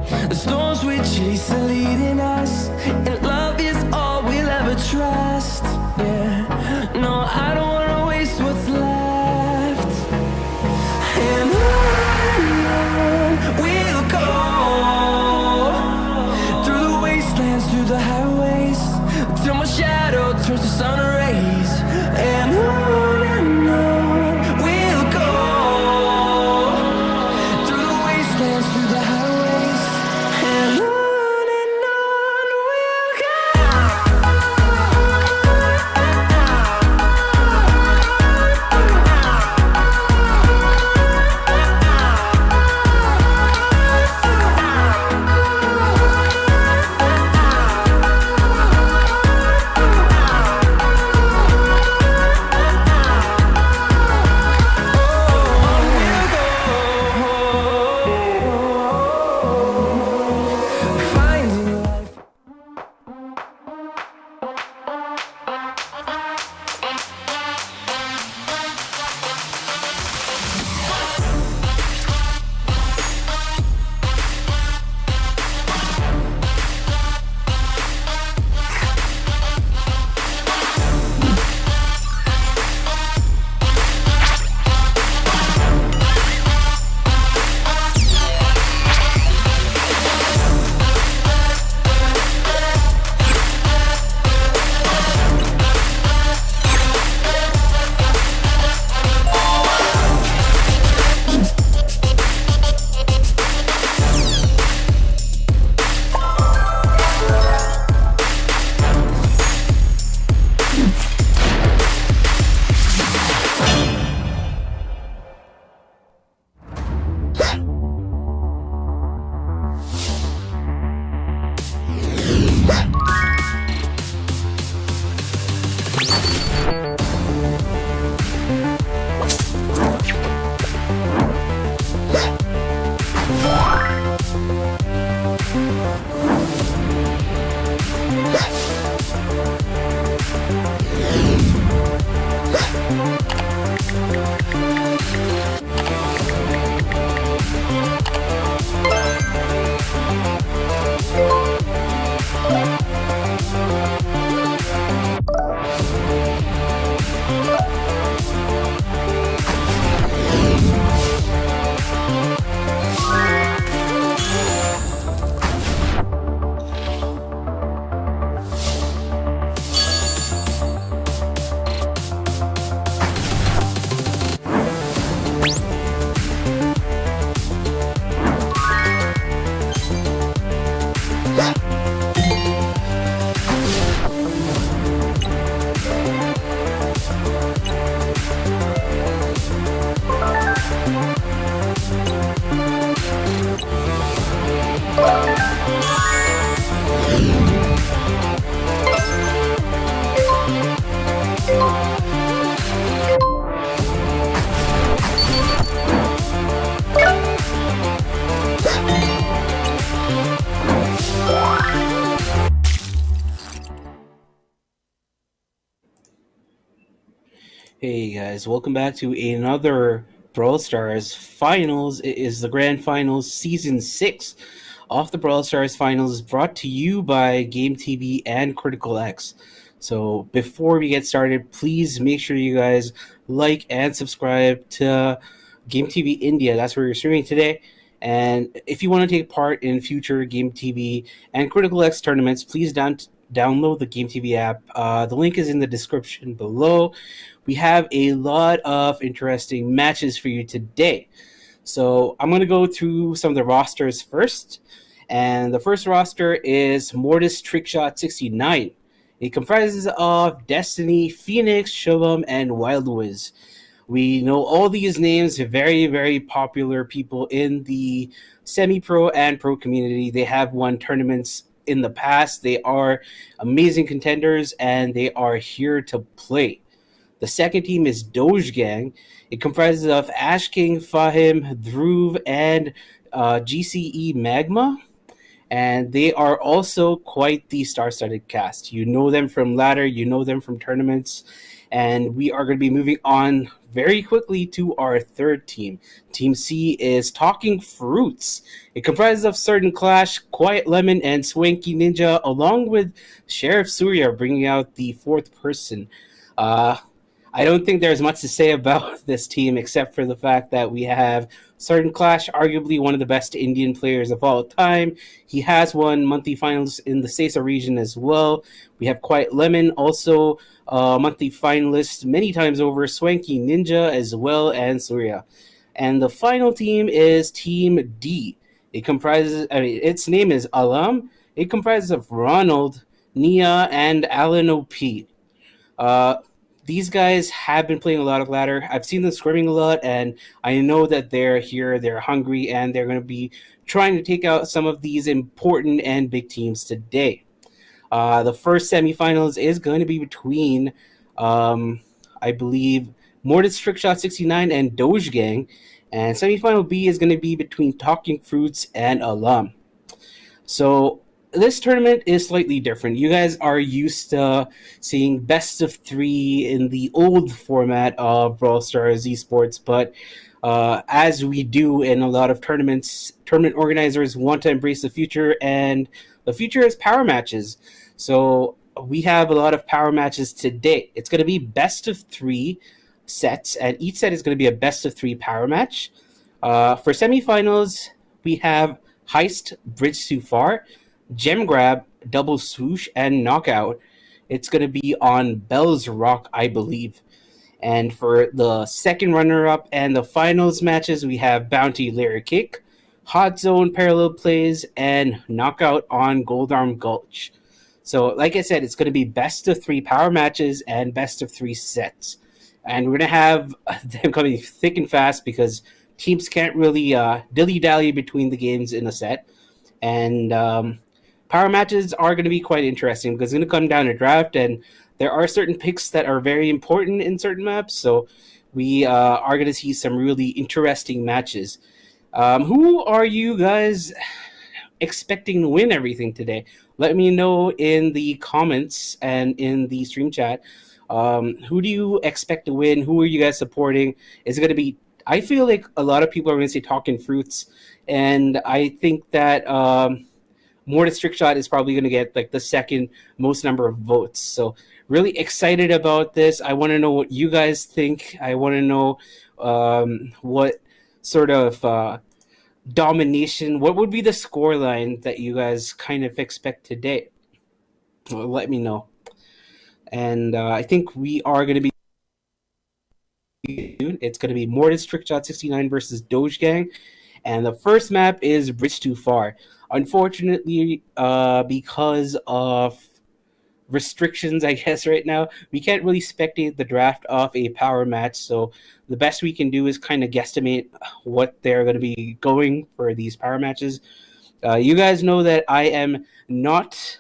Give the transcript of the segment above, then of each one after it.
The storms we chase are leading us, and love is all we'll ever trust. Yeah, no, I don't wanna waste what's left. And on we'll go, through the wastelands, through the highways, till my shadow turns to sun rays. And on we'll go, through the wastelands, through the highways, and on we'll go. Finding life. Hey guys, welcome back to another Brawl Stars Finals. It is the Grand Finals Season 6 of the Brawl Stars Finals, brought to you by Game TV and Critical X. So before we get started, please make sure you guys like and subscribe to Game TV India. That's where you're streaming today. And if you want to take part in future Game TV and Critical X tournaments, please download the Game TV app. The link is in the description below. We have a lot of interesting matches for you today. So I'm going to go through some of the rosters first. And the first roster is Mortis Trickshot 69. It comprises of Destinee, Phoenix, SHUBHAM, and Wildwiz. We know all these names, very, very popular people in the semi-pro and pro community. They have won tournaments in the past. They are amazing contenders, and they are here to play. The second team is DOGE Gang. It comprises of Ash King, Fahim, Dhruv, and GCE Magma. And they are also quite the star-studded cast. You know them from ladder, you know them from tournaments. And we are going to be moving on very quickly to our third team. Team C is Talking Fruits. It comprises of Certain Clash, QuietLemon, and Swanky Ninja, along with Sheriff Surya bringing out the fourth person. I don't think there's much to say about this team except for the fact that we have Certain Clash, arguably one of the best Indian players of all time. He has won monthly finals in the SESA region as well. We have QuietLemon, also a monthly finalist many times over, Swanky Ninja as well, and Surya. And the final team is Team D. Its name is Alam. It comprises of Ronald, Nia, and AlanOp. These guys have been playing a lot of ladder. I've seen them scrimming a lot, and I know that they're here, they're hungry, and they're going to be trying to take out some of these important and big teams today. The first semifinals is going to be between, I believe, Mortis Trickshot 69 and Doge Gang, and semifinal B is going to be between Talking Fruits and Alam. So this tournament is slightly different. You guys are used to seeing best of 3 in the old format of Brawl Stars esports, but as we do in a lot of tournaments, tournament organizers want to embrace the future, and the future is power matches. So we have a lot of power matches today. It's going to be best of 3 sets, and each set is going to be a best of 3 power match. For semifinals, we have Heist, Bridge Too Far, Gem Grab, Double Swoosh, and Knockout. It's going to be on Belle's Rock, I believe. And for the second runner-up and the finals matches, we have Bounty Layer Kick, Hot Zone Parallel Plays, and Knockout on Goldarm Gulch. So, like I said, it's going to be best of 3 power matches and best of 3 sets. And we're going to have them coming thick and fast because teams can't really dilly-dally between the games in a set. And power matches are going to be quite interesting because it's going to come down to draft, and there are certain picks that are very important in certain maps, so we are going to see some really interesting matches. Who are you guys expecting to win everything today? Let me know in the comments and in the stream chat. Who do you expect to win? Who are you guys supporting? Is it going to be... I feel like a lot of people are going to say Talking Fruits, and I think that Mortis Trickshot is probably going to get like the second most number of votes. So really excited about this. I want to know what you guys think. I want to know what sort of domination, what would be the score line that you guys kind of expect today? Well, let me know. And I think we are going to be... It's going to be Mortis Trickshot 69 versus Doge Gang. And the first map is Bridge Too Far. Unfortunately, because of restrictions, I guess, right now, we can't really spectate the draft of a power match. So the best we can do is kind of guesstimate what they're going to be going for these power matches. You guys know that I am not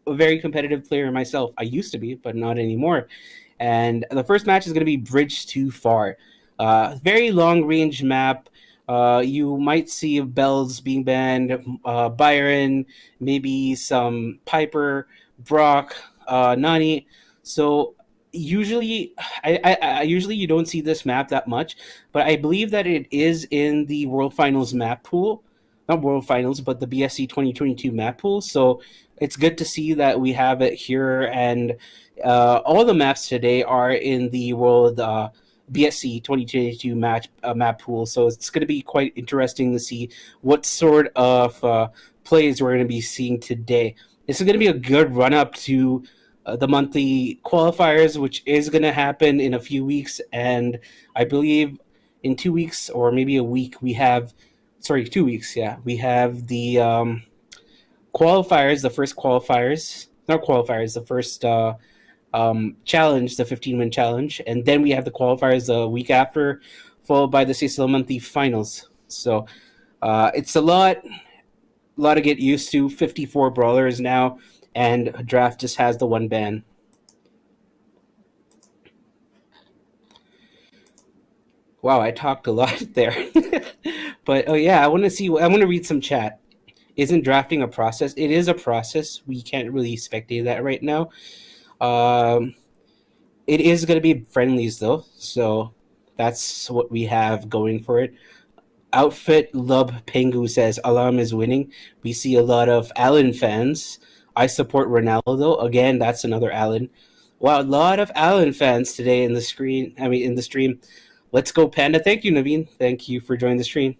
a very competitive player myself. I used to be, but not anymore. And the first match is going to be Bridge Too Far. Very long-range map. You might see Belle's being banned, Byron, maybe some Piper, Brock, Nani. So usually, I usually you don't see this map that much, but I believe that it is in the World Finals map pool. Not World Finals, but the BSC 2022 map pool. So it's good to see that we have it here, and all the maps today are in the World BSC 2022 map pool, so it's going to be quite interesting to see what sort of plays we're going to be seeing today. This is going to be a good run-up to the monthly qualifiers, which is going to happen in a few weeks, and I believe in 2 weeks or maybe a week we have... 2 weeks, yeah. We have the qualifiers, the first qualifiers... Not qualifiers, the first... challenge, the 15-win challenge, and then we have the qualifiers the week after, followed by the SESA monthly finals. So it's a lot to get used to. 54 brawlers now, and draft just has the one ban. Wow, I talked a lot there. But oh yeah, I want to read some chat. Isn't drafting a process? It is a process. We can't really spectate that right now. It is going to be friendlies though, so That's what we have going for it. Outfit Lub Pengu says Alam is winning. We see a lot of Alan fans. I support Ronaldo. Again, that's another Alan. Wow, a lot of Alan fans today in the stream. Let's go, Panda. Thank you, Naveen. Thank you for joining the stream.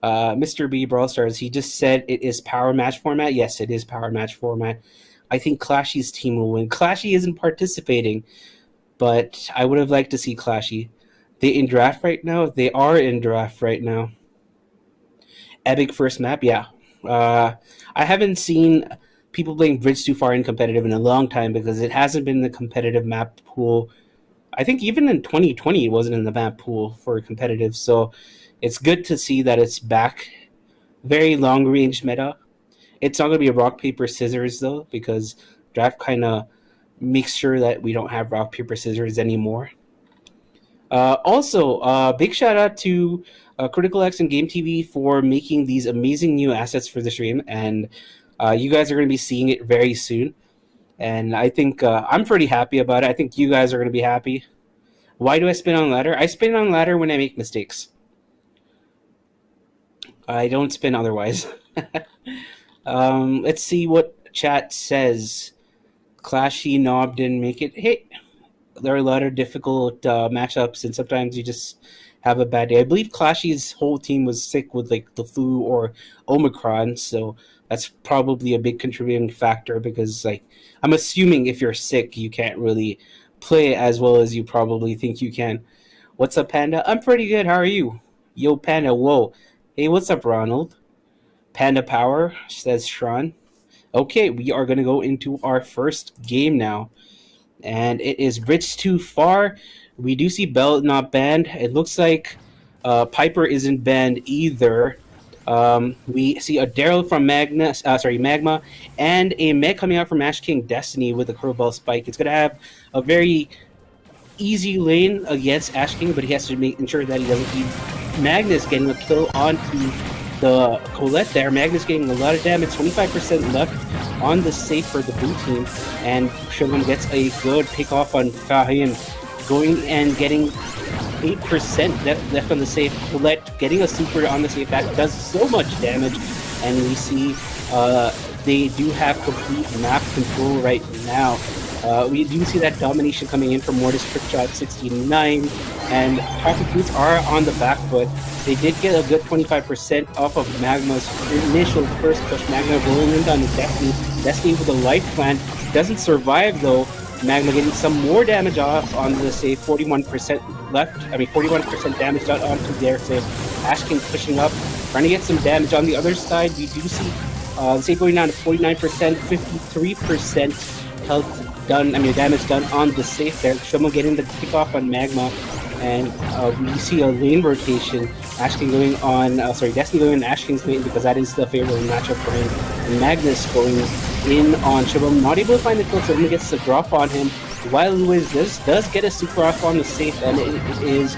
Mr. B Brawl Stars, he just said it is power match format. Yes, it is power match format. I think Clashy's team will win. Clashy isn't participating, but I would have liked to see Clashy. They in draft right now? They are in draft right now. Epic first map? Yeah. I haven't seen people playing Bridge Too Far in competitive in a long time because it hasn't been the competitive map pool. I think even in 2020 it wasn't in the map pool for competitive, so it's good to see that it's back. Very long range meta. It's not going to be a rock, paper, scissors though, because draft kind of makes sure that we don't have rock, paper, scissors anymore. Also, big shout out to Critical X and Game TV for making these amazing new assets for the stream, and you guys are going to be seeing it very soon. And I think I'm pretty happy about it. I think you guys are going to be happy. Why do I spin on ladder? I spin on ladder when I make mistakes. I don't spin otherwise. Let's see what chat says. Clashy Knob didn't make it. Hey, there are a lot of difficult matchups, and sometimes you just have a bad day. I believe Clashy's whole team was sick with like the flu or Omicron, so that's probably a big contributing factor because like I'm assuming if you're sick, you can't really play as well as you probably think you can. What's up, Panda? I'm pretty good. How are you? Yo, Panda. Whoa. Hey, what's up, Ronald? Panda Power, says Shran. Okay, we are going to go into our first game now. And it is Bridge Too Far. We do see Belle not banned. It looks like Piper isn't banned either. We see a Daryl from Magma, and a Meg coming out from Ash King Destinee with a curveball spike. It's going to have a very easy lane against Ash King, but he has to ensure that he doesn't keep Magnus getting a kill onto the Colette there. Magnus getting a lot of damage, 25% left on the safe for the blue team, and SHUBHAM gets a good pick off on Fahim, going and getting 8% left on the safe. Colette getting a super on the safe that does so much damage, and we see they do have complete map control right now. We do see that domination coming in from Mortis, Trickshot 69, and Pocket Fruits are on the back foot. They did get a good 25% off of Magma's initial first push. Magma rolling in on the Destinee. Destinee with a life plant. Doesn't survive though. Magma getting some more damage off on the save. 41% left. 41% damage done onto their save. Ash King pushing up, trying to get some damage. On the other side, we do see the save going down to 49%, 53% health done, damage done on the safe there. SHUBHAM getting the kickoff on Magma, and we see a lane rotation. Ash King going on, Destinee going on Ash King's lane because that is the favorable matchup for him. And Magnus going in on SHUBHAM, not able to find the kill, so he gets a drop on him. Wildwiz does get a super off on the safe, and it is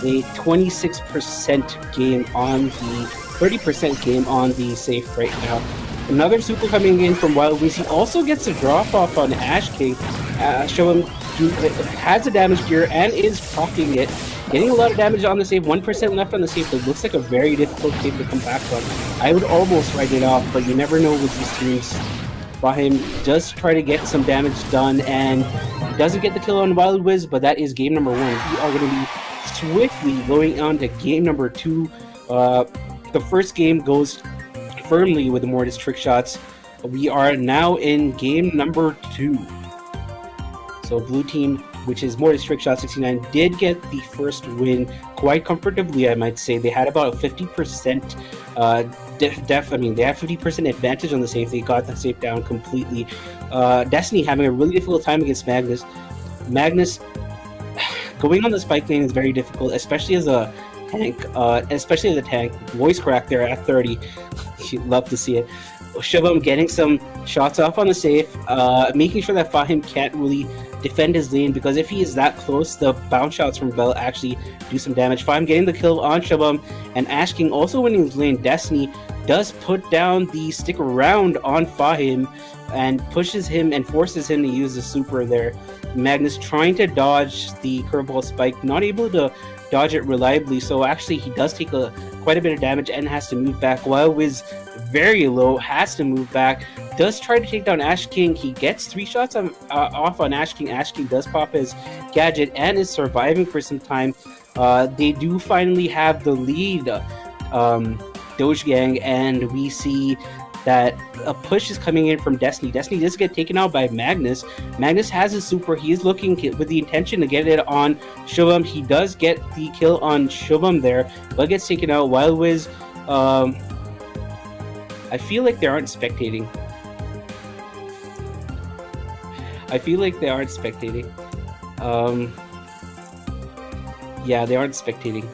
a 26% game on the 30% game on the safe right now. Another super coming in from Wildwiz. He also gets a drop off on Ash King. SHUBHAM has a damage gear and is proccing it. Getting a lot of damage on the save. 1% left on the save. It looks like a very difficult save to come back from. I would almost write it off, but you never know with these teams. Fahim does try to get some damage done and doesn't get the kill on Wildwiz, but that is game number 1. We are going to be swiftly going on to game number 2. The first game goes firmly with the Mortis trick shots. We are now in game number 2. So blue team, which is Mortis trick shot 69, did get the first win quite comfortably, I might say. They had about a 50% they had 50% advantage on the safe. They got the safe down completely. Destinee having a really difficult time against Magnus. Magnus going on the spike lane is very difficult, especially as a tank. Voice crack there at 30. You'd love to see it. SHUBHAM getting some shots off on the safe, making sure that Fahim can't really defend his lane, because if he is that close, the bounce shots from Belle actually do some damage. Fahim getting the kill on SHUBHAM, and Ash King also winning his lane. Destinee does put down the stick around on Fahim and pushes him and forces him to use the super there. Magnus trying to dodge the curveball spike, not able to dodge it reliably, so actually he does take quite a bit of damage and has to move back. Wildwiz very low, has to move back, does try to take down Ash King. He gets 3 shots off on Ash King. Ash King does pop his gadget and is surviving for some time. They do finally have the lead, Doge Gang, and we see that a push is coming in from Destinee. Destinee does get taken out by Magnus. Magnus has a super. He is looking with the intention to get it on SHUBHAM. He does get the kill on SHUBHAM there, but gets taken out. Wildwiz, I feel like they aren't spectating. Yeah, they aren't spectating.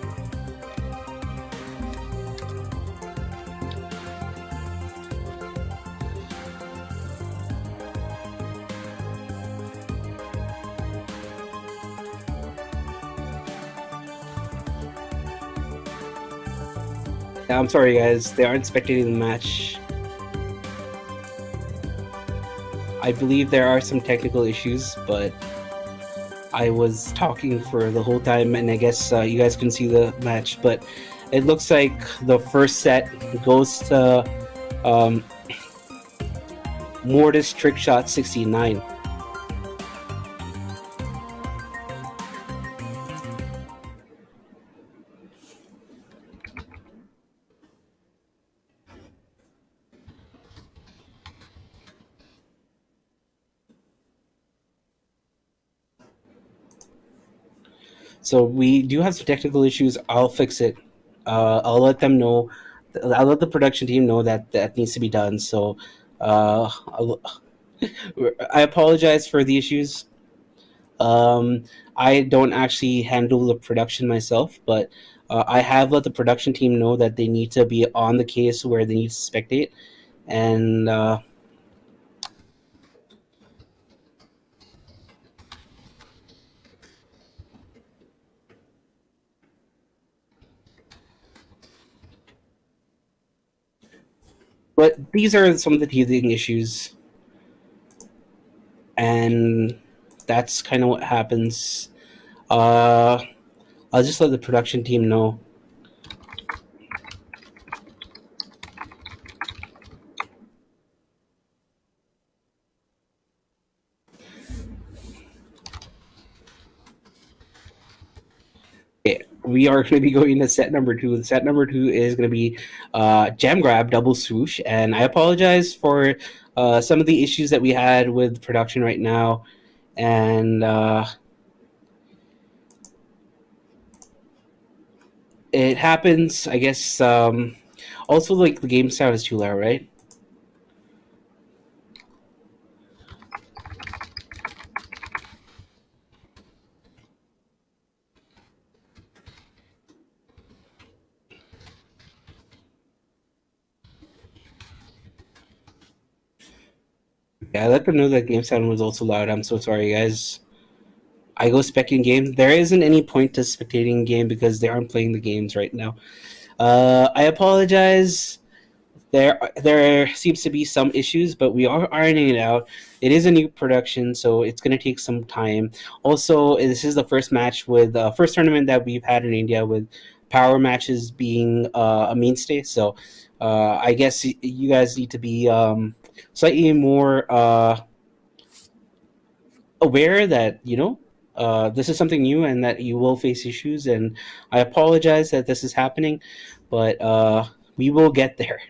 I'm sorry, guys. They aren't spectating the match. I believe there are some technical issues, but I was talking for the whole time, and I guess you guys couldn't see the match. But it looks like the first set goes to Mortis Trick Shot 69. So we do have some technical issues. I'll fix it. I'll let them know. I'll let the production team know that that needs to be done. So I apologize for the issues. I don't actually handle the production myself, but I have let the production team know that they need to be on the case where they need to spectate. And but these are some of the teething issues, and that's kind of what happens. I'll just let the production team know. Okay, we are going to be going to set number 2. The set number 2 is going to be Jam Grab Double Swoosh, and I apologize for some of the issues that we had with production right now, and it happens, I guess. Also, like, the game sound is too loud, right? Yeah, I let them know that game sound was also loud. I'm so sorry, guys. I go specking game. There isn't any point to spectating game because they aren't playing the games right now. I apologize. There seems to be some issues, but we are ironing it out. It is a new production, so it's going to take some time. Also, this is the first match with first tournament that we've had in India with power matches being a mainstay. So I guess you guys need to be slightly more aware that this is something new and that you will face issues. And I apologize that this is happening, but we will get there.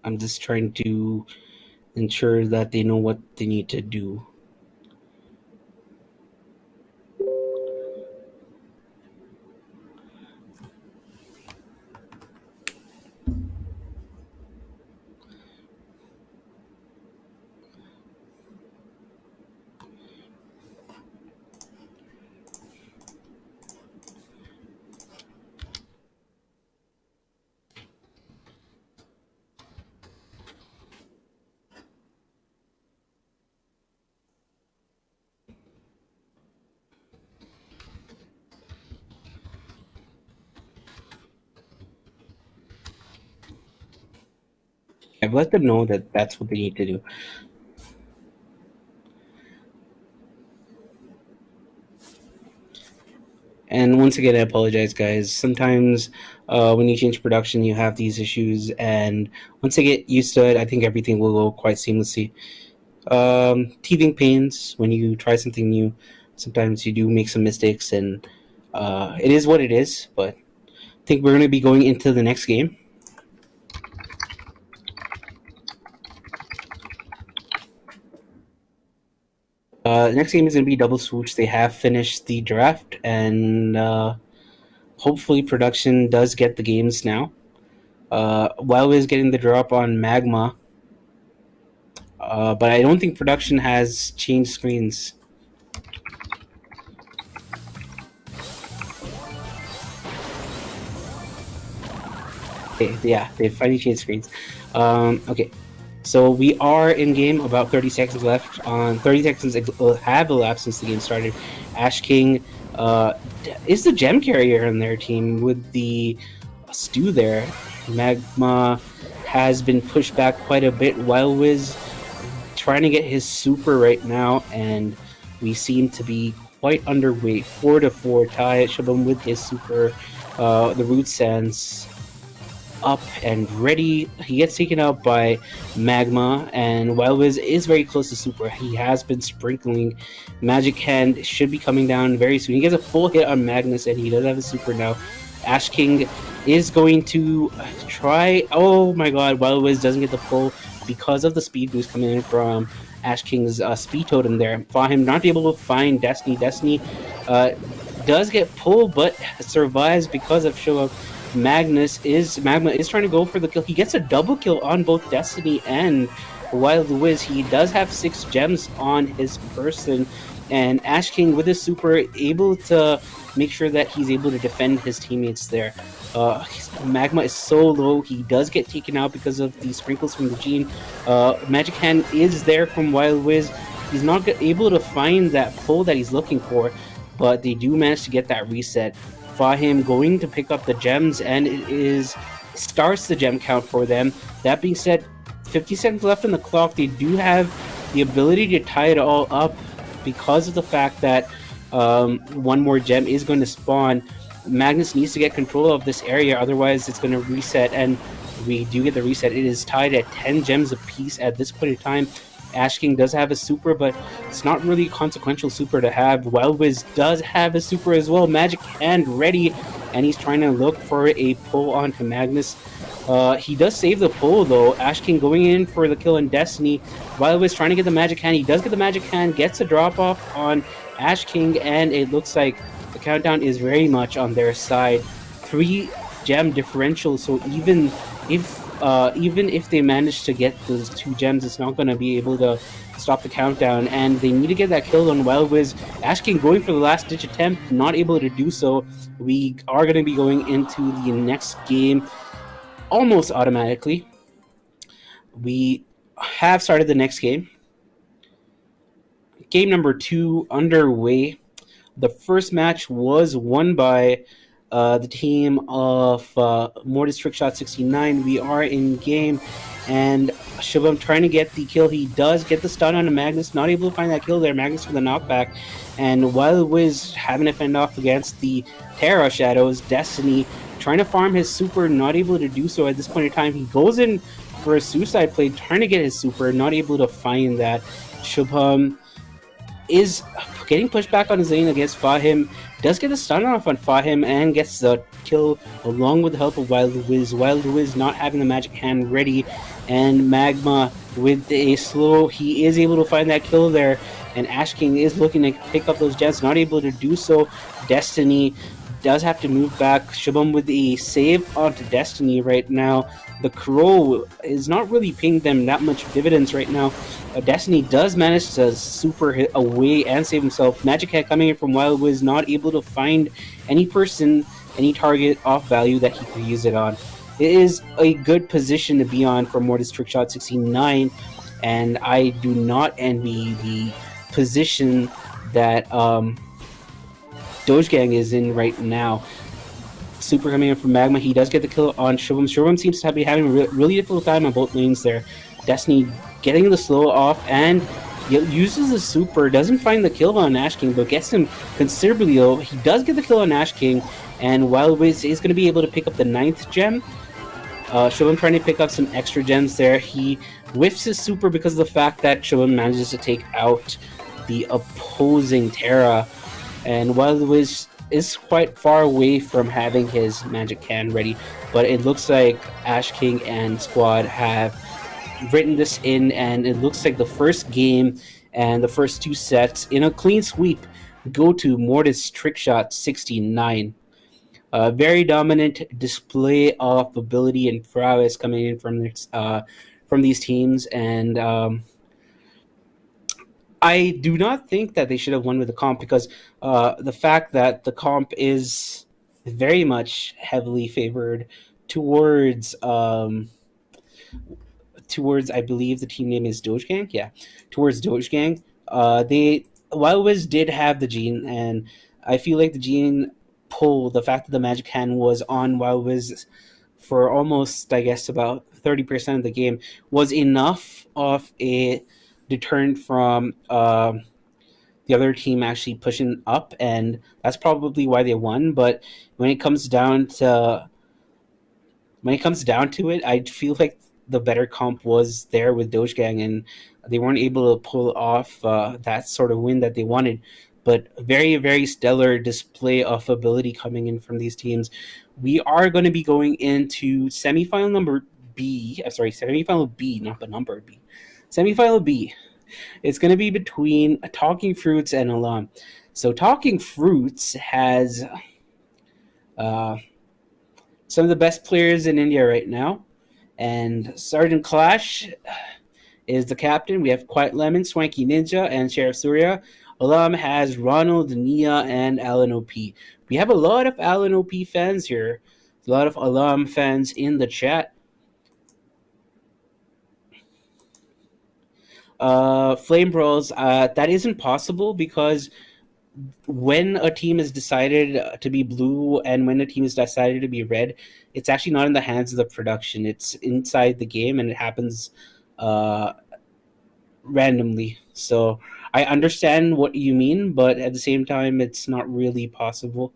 I'm just trying to ensure that they know what they need to do. I've let them know that that's what they need to do. And once again, I apologize, guys. Sometimes when you change production, you have these issues, and once I get used to it, I think everything will go quite seamlessly. Teething pains when you try something new. Sometimes you do make some mistakes, and it is what it is. But I think we're going to be going into the next game. Next game is going to be Double Swoosh. They have finished the draft, and hopefully production does get the games now. Wildwiz getting the drop on Magma, but I don't think production has changed screens. Okay, yeah, they finally changed screens. Okay. So we are in game, about 30 seconds left. 30 seconds have elapsed since the game started. Ash King is the gem carrier on their team with the stew there. Magma has been pushed back quite a bit. Wildwiz trying to get his super right now, and we seem to be quite underweight. 4-4 tie. SHUBHAM with his super. The root sense up and ready. He gets taken out by Magma, and Wildwiz is very close to super. He has been sprinkling. Magic Hand should be coming down very soon. He gets a full hit on Magnus, and he does have a super now. Ash King is going to try. Oh my god, Wildwiz doesn't get the pull because of the speed boost coming in from Ash King's speed totem there. Fahim not able to find Destinee. Destinee does get pulled, but survives because of SHUBHAM. Magma is trying to go for the kill. He gets a double kill on both Destinee and Wildwiz. He does have 6 gems on his person, and Ash King with his super able to make sure that he's able to defend his teammates there. Magma is so low, he does get taken out because of the sprinkles from the Gene. Magic Hand is there from Wildwiz. He's not able to find that pull that he's looking for, but they do manage to get that reset. Fahim going to pick up the gems, and it starts the gem count for them. That being said, 50 seconds left on the clock. They do have the ability to tie it all up because of the fact that one more gem is going to spawn. Magnus needs to get control of this area, otherwise it's going to reset, and we do get the reset. It is tied at 10 gems apiece at this point in time. Ash King does have a super, but it's not really a consequential super to have. Wildwiz does have a super as well. Magic Hand ready, and he's trying to look for a pull onto Magnus. He does save the pull though. Ash King going in for the kill on Destinee. Wildwiz trying to get the Magic Hand. He does get the Magic Hand, gets a drop off on Ash King, and it looks like the countdown is very much on their side. 3 gem differential, so even if they manage to get those 2 gems, it's not going to be able to stop the countdown, and they need to get that kill on Wildwiz. Ash King going for the last ditch attempt, not able to do so. We are going to be going into the next game almost automatically. We have started the next game. Game number 2 underway. The first match was won by the team of Mortis Trickshot 69. We are in game, and SHUBHAM trying to get the kill. He does get the stun on a Magnus, not able to find that kill there. Magnus for the knockback, and Wildwiz having to fend off against the Terra Shadows. Destinee trying to farm his super, not able to do so at this point in time. He goes in for a suicide play, trying to get his super, not able to find that. SHUBHAM is getting pushed back on his lane against Fahim, does get a stun off on Fahim, and gets the kill along with the help of Wildwiz. Wildwiz not having the Magic Hand ready, and Magma with a slow, he is able to find that kill there, and Ash King is looking to pick up those gems, not able to do so. Destinee does have to move back. SHUBHAM with a save onto Destinee right now. The Crow is not really paying them that much dividends right now. Destinee does manage to super hit away and save himself. Magic Hand coming in from Wildwiz, not able to find any person, any target off value that he could use it on. It is a good position to be on for Mortis Trickshot 69, and I do not envy the position that Doge Gang is in right now. super coming in from Magma. He does get the kill on SHUBHAM. SHUBHAM seems to be having a really difficult time on both lanes there. Destinee getting the slow off and uses the super, doesn't find the kill on Ash King, but gets him considerably low. He does get the kill on Ash King, and Wildwiz is going to be able to pick up the 9th gem. SHUBHAM trying to pick up some extra gems there. He whiffs his super because of the fact that SHUBHAM manages to take out the opposing Terra, and Wildwiz is quite far away from having his magic can ready, but it looks like Ash King and squad have written this in, and it looks like the first game and the first 2 sets in a clean sweep go to Mortis Trickshot 69. Very dominant display of ability and prowess coming in from these teams, and I do not think that they should have won with the comp, because the fact that the comp is very much heavily favored towards I believe the team name is Doge Gang. Yeah, towards Doge Gang. Wildwiz did have the gene, and I feel like the gene pull, the fact that the magic hand was on Wildwiz for almost, I guess, about 30% of the game, was enough of a deterrent from the other team actually pushing up, and that's probably why they won. But when it comes down to it, I feel like the better comp was there with Doge Gang, and they weren't able to pull off that sort of win that they wanted. But very, very stellar display of ability coming in from these teams. We are going to be going into semifinal B, not the number B. Semifinal B. It's going to be between Talking Fruits and AlanOp. So Talking Fruits has some of the best players in India right now. And Sergeant Clash is the captain. We have QuietLemon, Swanky Ninja, and Sheriff Surya. AlanOp has Ronald, Nia, and AlanOp. We have a lot of AlanOp fans here. A lot of AlanOp fans in the chat. Flame Brawls, that isn't possible, because when a team is decided to be blue and when a team is decided to be red, it's actually not in the hands of the production. It's inside the game, and it happens randomly. So I understand what you mean, but at the same time, it's not really possible.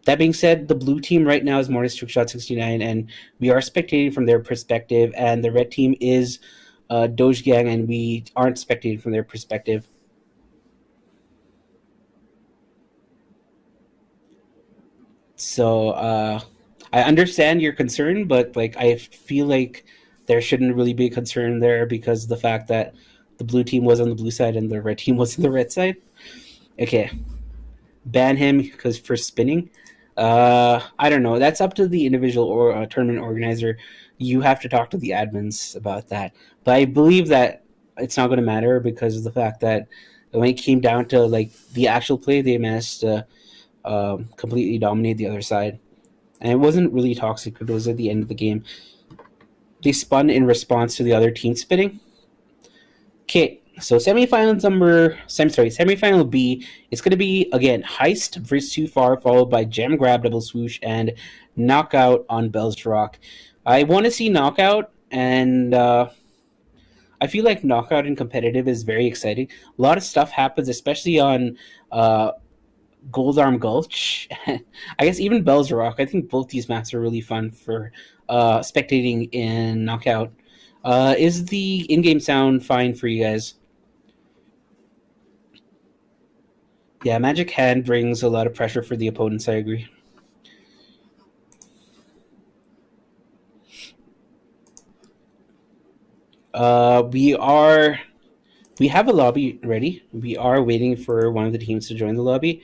That being said, the blue team right now is Mortis Trickshot 69, and we are spectating from their perspective, and the red team is Doge Gang, and we aren't spectating from their perspective. So I understand your concern, but I feel like there shouldn't really be a concern there, because of the fact that the blue team was on the blue side and the red team was on the red side. Okay, ban him because for spinning. I don't know. That's up to the individual or tournament organizer. You have to talk to the admins about that. But I believe that it's not going to matter, because of the fact that when it came down to the actual play, they managed to completely dominate the other side, and it wasn't really toxic. It was at the end of the game. They spun in response to the other team spinning. Okay, so semifinal B, it's going to be, again, Heist versus Too Far, followed by Gem Grab, Double Swoosh, and Knockout on Belle's Rock. I want to see Knockout, and I feel like Knockout in competitive is very exciting. A lot of stuff happens, especially on Goldarm Gulch. I guess even Belle's Rock. I think both these maps are really fun for spectating in Knockout. Is the in-game sound fine for you guys? Yeah, Magic Hand brings a lot of pressure for the opponents, I agree. We have a lobby ready. We are waiting for one of the teams to join the lobby.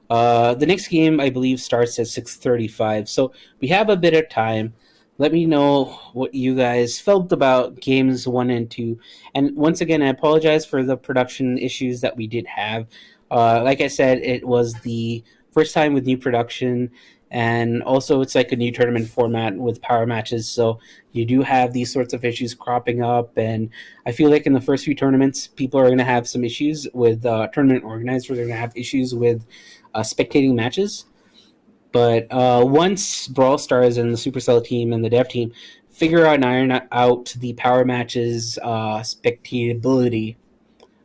The next game, I believe, starts at 6:35, so we have a bit of time. Let me know what you guys felt about games 1 and 2. And once again, I apologize for the production issues that we did have. Like I said, it was the first time with new production, and also it's like a new tournament format with power matches, so you do have these sorts of issues cropping up, and I feel like in the first few tournaments, people are going to have some issues with tournament organizers. They're going to have issues with spectating matches. But once Brawl Stars and the Supercell team and the dev team figure out and iron out the power matches spectatability,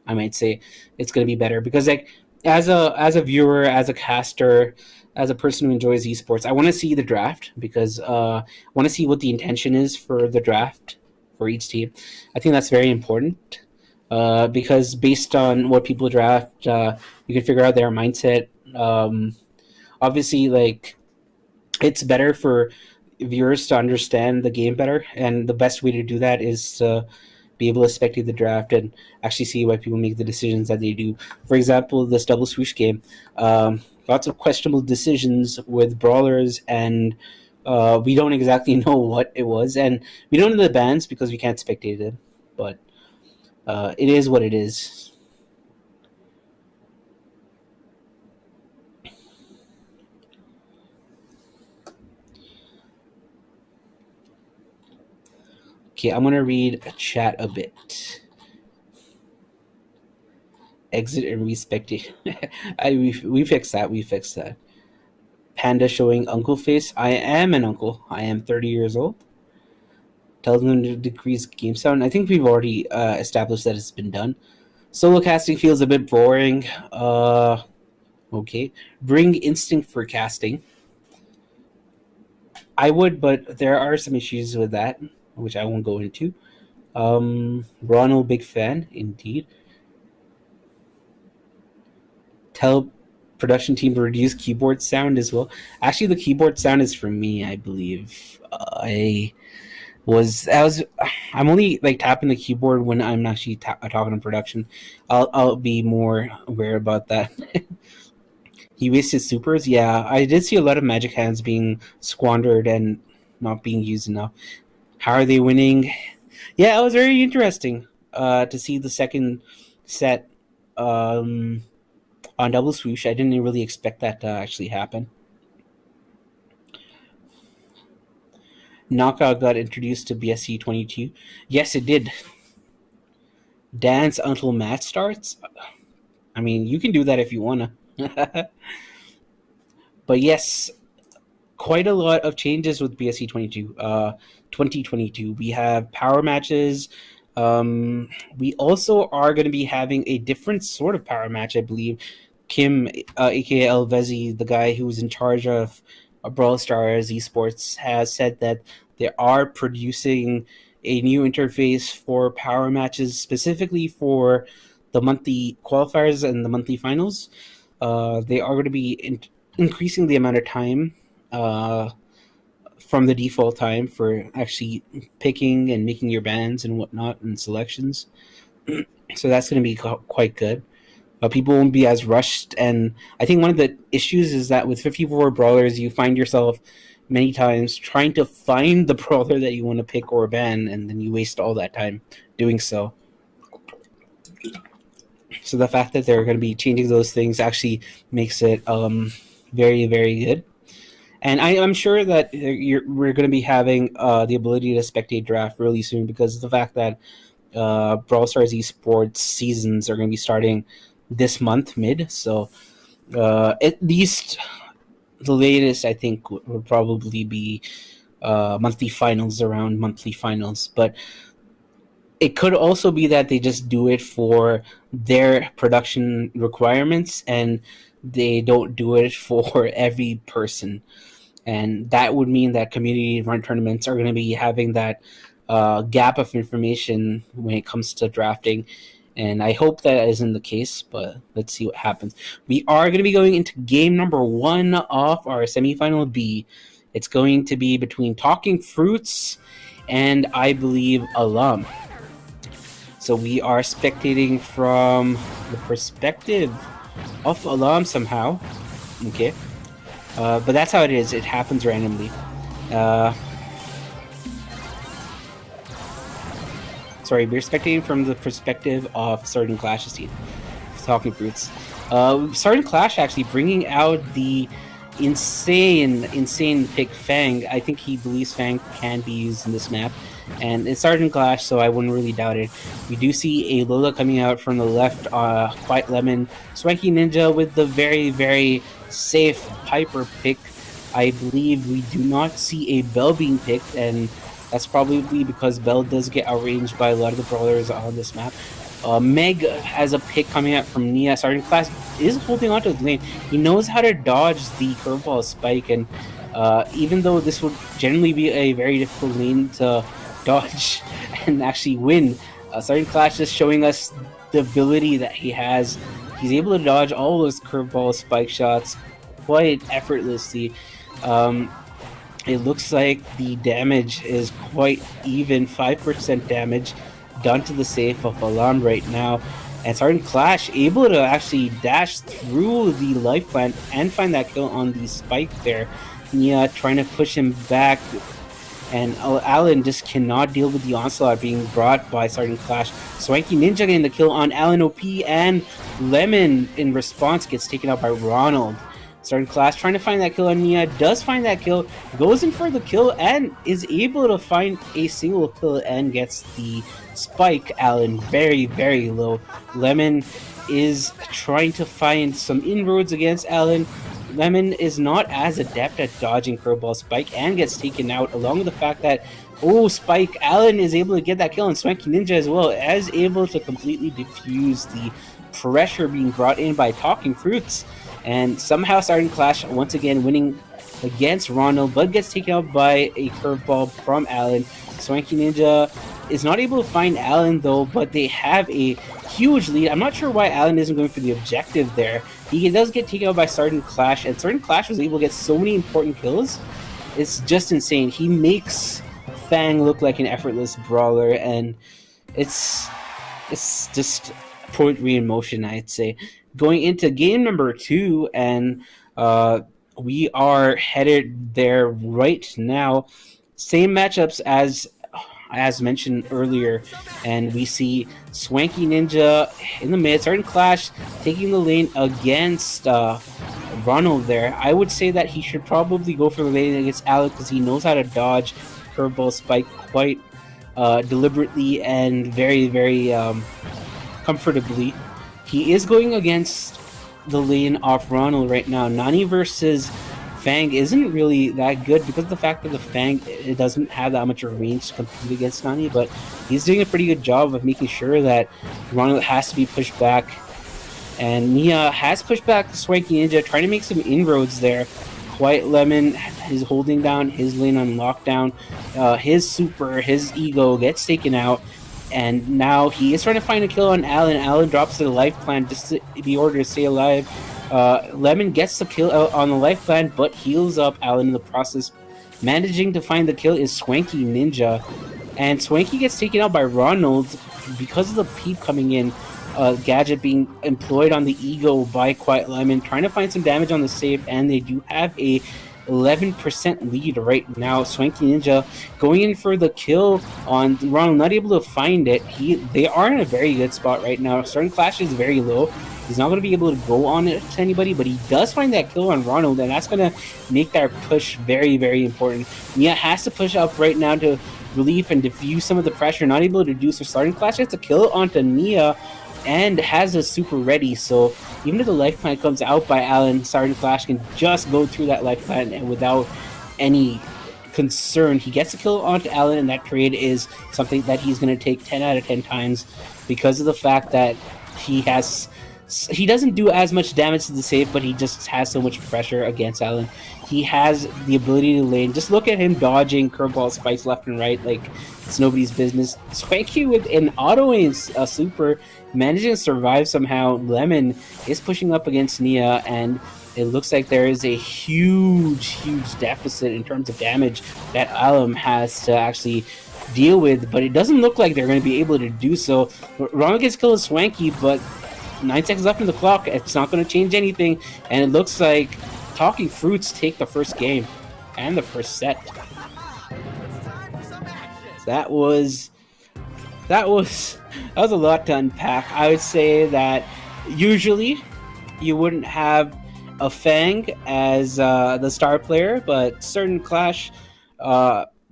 I might say it's going to be better. Because like as a viewer, as a caster, as a person who enjoys esports, I want to see the draft because I want to see what the intention is for the draft for each team. I think that's very important because based on what people draft, you can figure out their mindset. Obviously, like it's better for viewers to understand the game better, and the best way to do that is to be able to spectate the draft and actually see why people make the decisions that they do. For example, this double swoosh game, lots of questionable decisions with brawlers, and we don't exactly know what it was, and we don't know the bans because we can't spectate it, but it is what it is. Okay, I'm gonna read a chat a bit. Exit and respectate. we fixed that. We fixed that. Panda showing uncle face. I am an uncle. I am 30 years old. Tells them to decrease game sound. I think we've already established that it's been done. Solo casting feels a bit boring. Okay. Bring instinct for casting. I would, but there are some issues with that, which I won't go into. Ronald, big fan, indeed. Tell production team to reduce keyboard sound as well. Actually, the keyboard sound is for me, I believe. I'm only like tapping the keyboard when I'm actually talking in production. I'll be more aware about that. He wasted supers. Yeah, I did see a lot of magic hands being squandered and not being used enough. How are they winning? Yeah, it was very interesting to see the second set on double swoosh. I didn't really expect that to actually happen. Knockout got introduced to BSC 22. Yes, it did. Dance until match starts. I mean, you can do that if you wanna. But yes, quite a lot of changes with BSC 22. 2022. We have power matches. We also are going to be having a different sort of power match, I believe. Kim, aka Elvezi, the guy who's in charge of Brawl Stars Esports, has said that they are producing a new interface for power matches, specifically for the monthly qualifiers and the monthly finals. They are going to be increasing the amount of time from the default time for actually picking and making your bans and whatnot and selections. So that's going to be quite good. People won't be as rushed, and I think one of the issues is that with 54 brawlers, you find yourself many times trying to find the brawler that you want to pick or ban, and then you waste all that time doing so. So the fact that they're going to be changing those things actually makes it very, very good. And I'm sure that we're going to be having the ability to spectate draft really soon because of the fact that Brawl Stars Esports seasons are going to be starting this month, mid. So at least the latest, I think, would probably be monthly finals, around monthly finals. But it could also be that they just do it for their production requirements and they don't do it for every person. And that would mean that community run tournaments are going to be having that gap of information when it comes to drafting. And I hope that isn't the case, but let's see what happens. We are going to be going into game number 1 of our semifinal B. It's going to be between Talking Fruits and, I believe, Alum. So we are spectating from the perspective of Alum somehow. Okay. But that's how it is. It happens randomly. Sorry, we're spectating from the perspective of Sergeant Clash's team. Talking Fruits. Sergeant Clash actually bringing out the insane pick Fang. I think he believes Fang can be used in this map. And it's Sergeant Clash, so I wouldn't really doubt it. We do see a Lola coming out from the left, QuietLemon. Swanky Ninja with the very, very safe Piper pick. I believe we do not see a Belle being picked, and that's probably because Belle does get outranged by a lot of the brawlers on this map. Meg has a pick coming out from Nia. Sergeant Class is holding on to the lane. He knows how to dodge the curveball spike, and even though this would generally be a very difficult lane to dodge and actually win, Sergeant Clash just showing us the ability that he has. He's able to dodge all those curveball spike shots quite effortlessly. It looks like the damage is quite even, 5% damage done to the safe of Alarm right now. And Sergeant Clash able to actually dash through the life plant and find that kill on the spike there. Nia trying to push him back, and Alan just cannot deal with the onslaught being brought by Sergeant Clash. Swanky Ninja getting the kill on AlanOp, and Lemon in response gets taken out by Ronald. Sergeant Clash trying to find that kill on Nia, does find that kill, goes in for the kill, and is able to find a single kill and gets the spike. Alan very, very low. Lemon is trying to find some inroads against Alan. Lemon is not as adept at dodging curveball spike and gets taken out, along with the fact that spike, Alan is able to get that kill on Swanky Ninja as well, as able to completely diffuse the pressure being brought in by Talking Fruits. And somehow Sergeant Clash once again winning against Ronald, but gets taken out by a curveball from Alan. Swanky Ninja is not able to find Alan though, but they have a huge lead. I'm not sure why Alan isn't going for the objective there. He does get taken out by Sergeant Clash, and Sergeant Clash was able to get so many important kills. It's just insane. He makes Fang look like an effortless brawler, and it's just poetry in motion, I'd say. Going into game number 2, and we are headed there right now. Same matchups as mentioned earlier, and we see Swanky Ninja in the mid, Sergeant Clash taking the lane against Ronald there. I would say that he should probably go for the lane against Alec because he knows how to dodge curveball spike quite deliberately and very, very comfortably. He is going against the lane off Ronald right now. Nani versus Fang isn't really that good because of the fact that the Fang, it doesn't have that much range to compete against Nani, but he's doing a pretty good job of making sure that Ronald has to be pushed back. And Nia has pushed back Swanky Ninja, trying to make some inroads there. QuietLemon is holding down his lane on lockdown. His super, his ego gets taken out. And now he is trying to find a kill on Alan. Alan drops to the life plant just to be ordered to stay alive. Lemon gets the kill out on the life plant, but heals up Alan in the process. Managing to find the kill is Swanky Ninja. And Swanky gets taken out by Ronald because of the peep coming in. Gadget being employed on the ego by QuietLemon, trying to find some damage on the safe, and they do have a 11% lead right now. Swanky Ninja going in for the kill on Ronald, not able to find it. They are in a very good spot right now. Starting Clash is very low. He's not going to be able to go on it to anybody, but he does find that kill on Ronald, and that's going to make that push very, very important. Nia has to push up right now to relieve and diffuse some of the pressure, not able to do so. Starting Clash gets a kill onto Nia and has a super ready, so even if the life plant comes out by Alan, Sergeant Clash can just go through that life plant and without any concern. He gets a kill onto Alan, and that trade is something that he's going to take 10 out of 10 times because of the fact that he doesn't do as much damage to the safe, but he just has so much pressure against Alan. He has the ability to lane. Just look at him dodging curveball spikes left and right like it's nobody's business. Swanky with an auto-aim super, managing to survive somehow. Lemon is pushing up against Nia, and it looks like there is a huge deficit in terms of damage that Alam has to actually deal with, but it doesn't look like they're going to be able to do so. Ronald gets killed with Swanky, but 9 seconds left in the clock. It's not going to change anything, and it looks like Talking Fruits take the first game and the first set. That was a lot to unpack. I would say that usually you wouldn't have a Fang as the star player, but certain Clash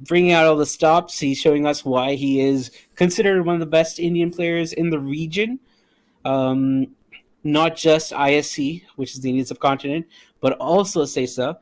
bringing out all the stops, he's showing us why he is considered one of the best Indian players in the region. Not just ISC, which is the Indian subcontinent, but also CESA.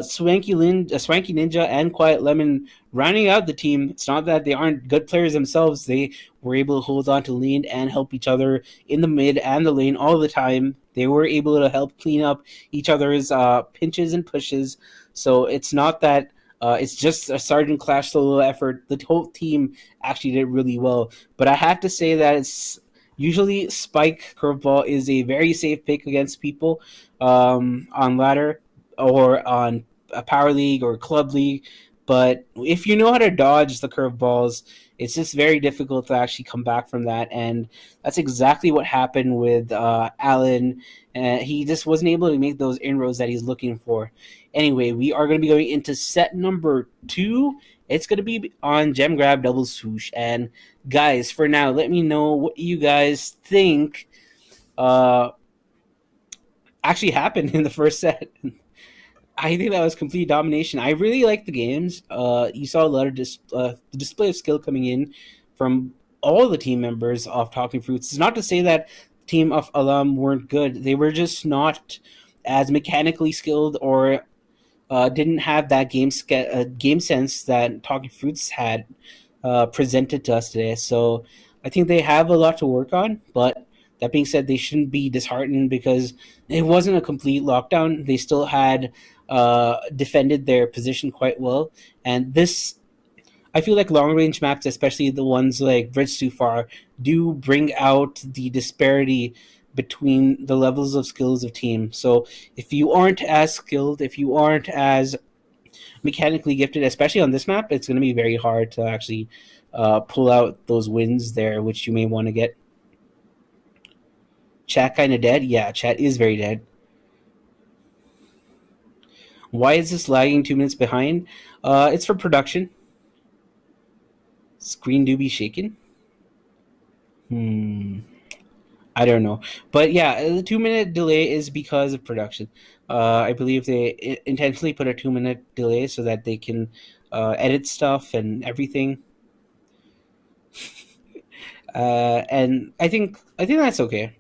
Swanky Ninja and QuietLemon rounding out the team. It's not that they aren't good players themselves. They were able to hold on to lane and help each other in the mid and the lane all the time. They were able to help clean up each other's pinches and pushes. So it's not that it's just a Sergeant Clash solo effort. The whole team actually did really well. But I have to say that it's usually Spike Curveball is a very safe pick against people on ladder or on a power league or club league. But if you know how to dodge the curveballs, it's just very difficult to actually come back from that. And that's exactly what happened with Alan. He just wasn't able to make those inroads that he's looking for. Anyway, we are going to be going into set number 2. It's going to be on Gem Grab Double Swoosh. And guys, for now, let me know what you guys think actually happened in the first set. I think that was complete domination. I really like the games. You saw a lot of the display of skill coming in from all the team members of Talking Fruits. It's not to say that the team of Alum weren't good. They were just not as mechanically skilled or didn't have that game sense that Talking Fruits had presented to us today. So I think they have a lot to work on, but that being said, they shouldn't be disheartened because it wasn't a complete lockdown. They still had defended their position quite well. And this, I feel like long range maps, especially the ones like Bridge Too Far, do bring out the disparity between the levels of skills of teams. So if you aren't as skilled, if you aren't as mechanically gifted, especially on this map, it's going to be very hard to actually pull out those wins there, which you may want to get. Chat kind of dead? Yeah, chat is very dead. Why is this lagging 2 minutes behind? It's for production. Screen do be shaken? I don't know. But yeah, the 2-minute delay is because of production. I believe they intentionally put a 2-minute delay so that they can edit stuff and everything. And I think that's okay.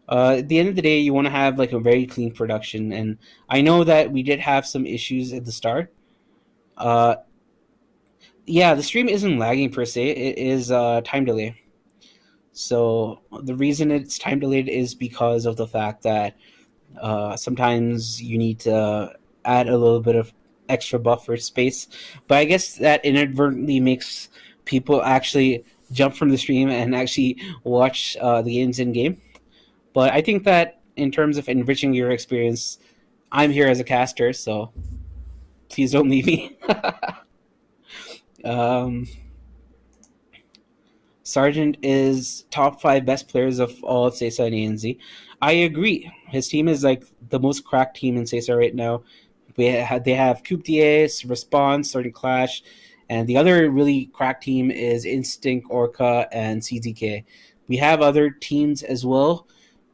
At the end of the day, you want to have like a very clean production, and I know that we did have some issues at the start. Yeah, the stream isn't lagging per se; it is time delay. So the reason it's time delayed is because of the fact that sometimes you need to add a little bit of extra buffer space. But I guess that inadvertently makes people actually jump from the stream and actually watch the games in game. But I think that in terms of enriching your experience, I'm here as a caster, so please don't leave me. Sargent is top 5 best players of all of CESA and ANZ. I agree. His team is like the most cracked team in CESA right now. They have Coup d'Ace, Response, Sergeant Clash, and the other really cracked team is Instinct, Orca, and CZK. We have other teams as well,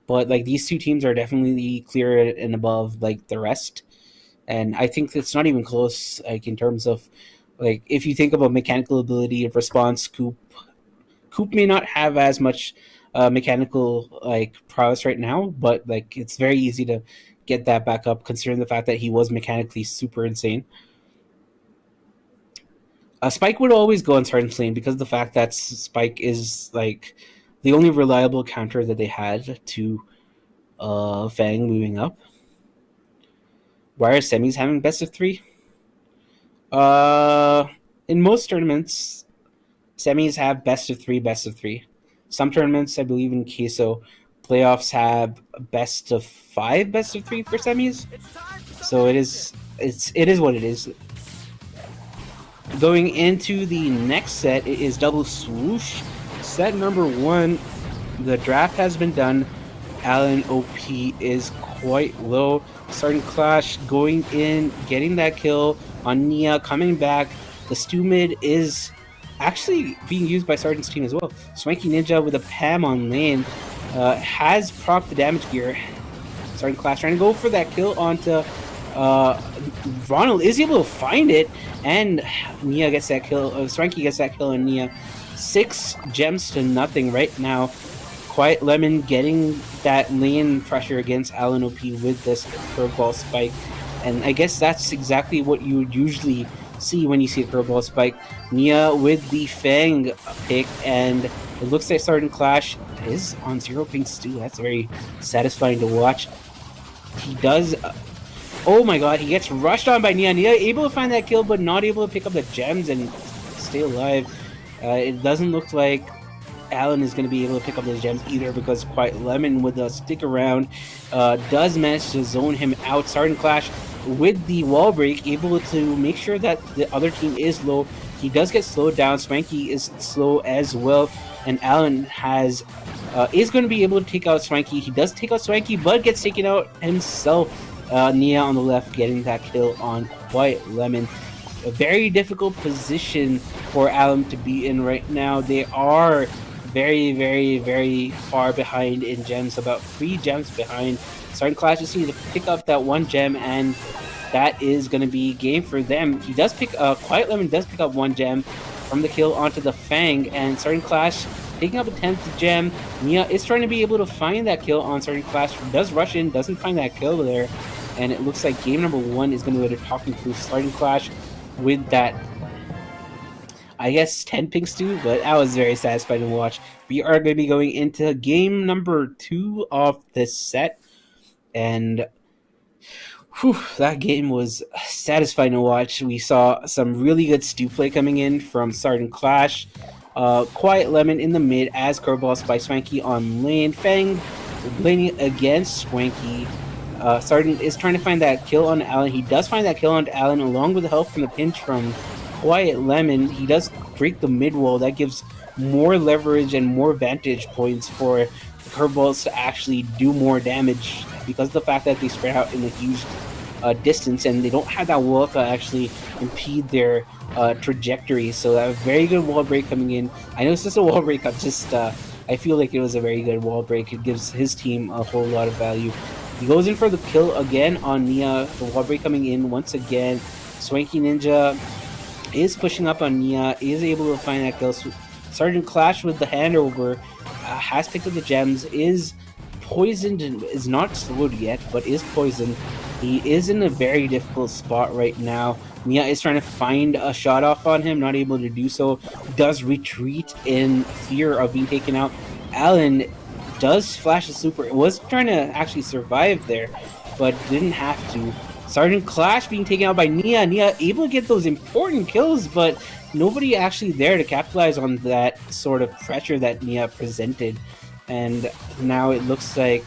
but like these 2 teams are definitely clear and above like the rest. And I think it's not even close, like in terms of like if you think about mechanical ability of Response, Coop may not have as much mechanical like prowess right now, but like it's very easy to get that back up considering the fact that he was mechanically super insane. Spike would always go on Sergeant's lane because of the fact that Spike is like the only reliable counter that they had to Fang moving up. Why are semis having best of 3? In most tournaments, semis have best of 3. Some tournaments, I believe in Queso, playoffs have best of 5 best of 3 for semis. So it is what it is. Going into the next set, it is double swoosh. Set number 1, the draft has been done. AlanOp is quite low. Starting Clash, going in, getting that kill on Nia, coming back. The Stu mid is actually being used by Sergeant's team as well. Swanky Ninja with a Pam on lane has proc the damage gear. Starting Clash trying to go for that kill onto Ronald is able to find it, and Nia gets that kill. Swanky gets that kill on Nia. 6 gems to nothing right now. QuietLemon getting that lane pressure against AlanOp with this curveball spike. And I guess that's exactly what you would usually see when you see a curveball spike. Nia with the Fang pick, and it looks like Sergeant Clash is on 0 pinks too. That's very satisfying to watch. He does. Oh my god, he gets rushed on by Nia. Nia able to find that kill, but not able to pick up the gems and stay alive. It doesn't look like Alan is going to be able to pick up those gems either, because QuietLemon with a stick around does manage to zone him out. Sergeant Clash with the wall break, able to make sure that the other team is low. He does get slowed down. Swanky is slow as well, and Alan is going to be able to take out Swanky. He does take out Swanky, but gets taken out himself. Nia on the left getting that kill on QuietLemon. A very difficult position for Alan to be in right now. They are very, very, very far behind in gems, about 3 gems behind. Sergeant Clash just needs to pick up that 1 gem, and that is going to be game for them. He does QuietLemon does pick up 1 gem from the kill onto the Fang, and Sergeant Clash taking up a 10th gem. Nia is trying to be able to find that kill on Sergeant Clash. Does rush in, doesn't find that kill there, and it looks like game number 1 is going to go to talking through Sergeant Clash with that, I guess, 10 pinks too, but that was very satisfying to watch. We are going to be going into game number 2 of this set, and that game was satisfying to watch. We saw some really good stew play coming in from Sergeant Clash. QuietLemon in the mid as curveballs by Swanky on lane. Fang laning against Swanky. Sergeant is trying to find that kill on Alan. He does find that kill on Alan, along with the help from the pinch from QuietLemon. He does break the mid wall. That gives more leverage and more vantage points for the curveballs to actually do more damage, because of the fact that they spread out in a huge distance, and they don't have that wall to actually impede their trajectory. So that was a very good wall break coming in. I know it's just a wall break. I feel like it was a very good wall break. It gives his team a whole lot of value. He goes in for the kill again on Nia. The wall break coming in once again. Swanky Ninja is pushing up on Nia, is able to find that kill. Sergeant Clash with the handover has picked up the gems, is poisoned and is not slowed yet, but is poisoned. He is in a very difficult spot right now. Nia is trying to find a shot off on him, not able to do so. Does retreat in fear of being taken out. Alan does flash a super. It was trying to actually survive there, but didn't have to. Sergeant Clash being taken out by Nia. Nia able to get those important kills, but nobody actually there to capitalize on that sort of pressure that Nia presented. And now it looks like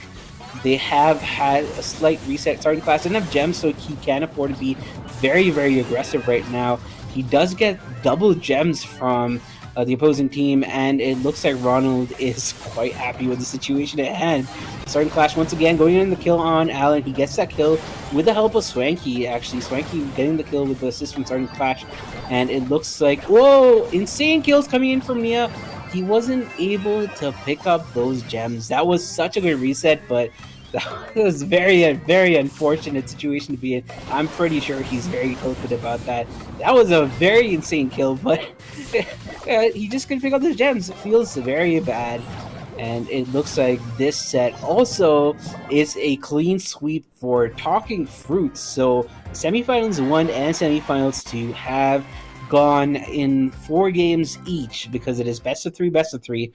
they have had a slight reset. Sergeant Clash doesn't have gems, so he can afford to be very, very aggressive right now. He does get double gems from the opposing team, and it looks like Ronald is quite happy with the situation at hand. Sergeant Clash once again going in the kill on Alan. He gets that kill with the help of Swanky, actually. Swanky getting the kill with the assist from Sergeant Clash, and it looks like, whoa, insane kills coming in from Nia. He wasn't able to pick up those gems. That was such a good reset, but that was very, very unfortunate situation to be in. I'm pretty sure he's very tilted about that. That was a very insane kill, but he just couldn't pick up those gems. It feels very bad. And it looks like this set also is a clean sweep for Talking Fruits. So semifinals 1 and semifinals 2 have gone in 4 games each, because it is best of 3,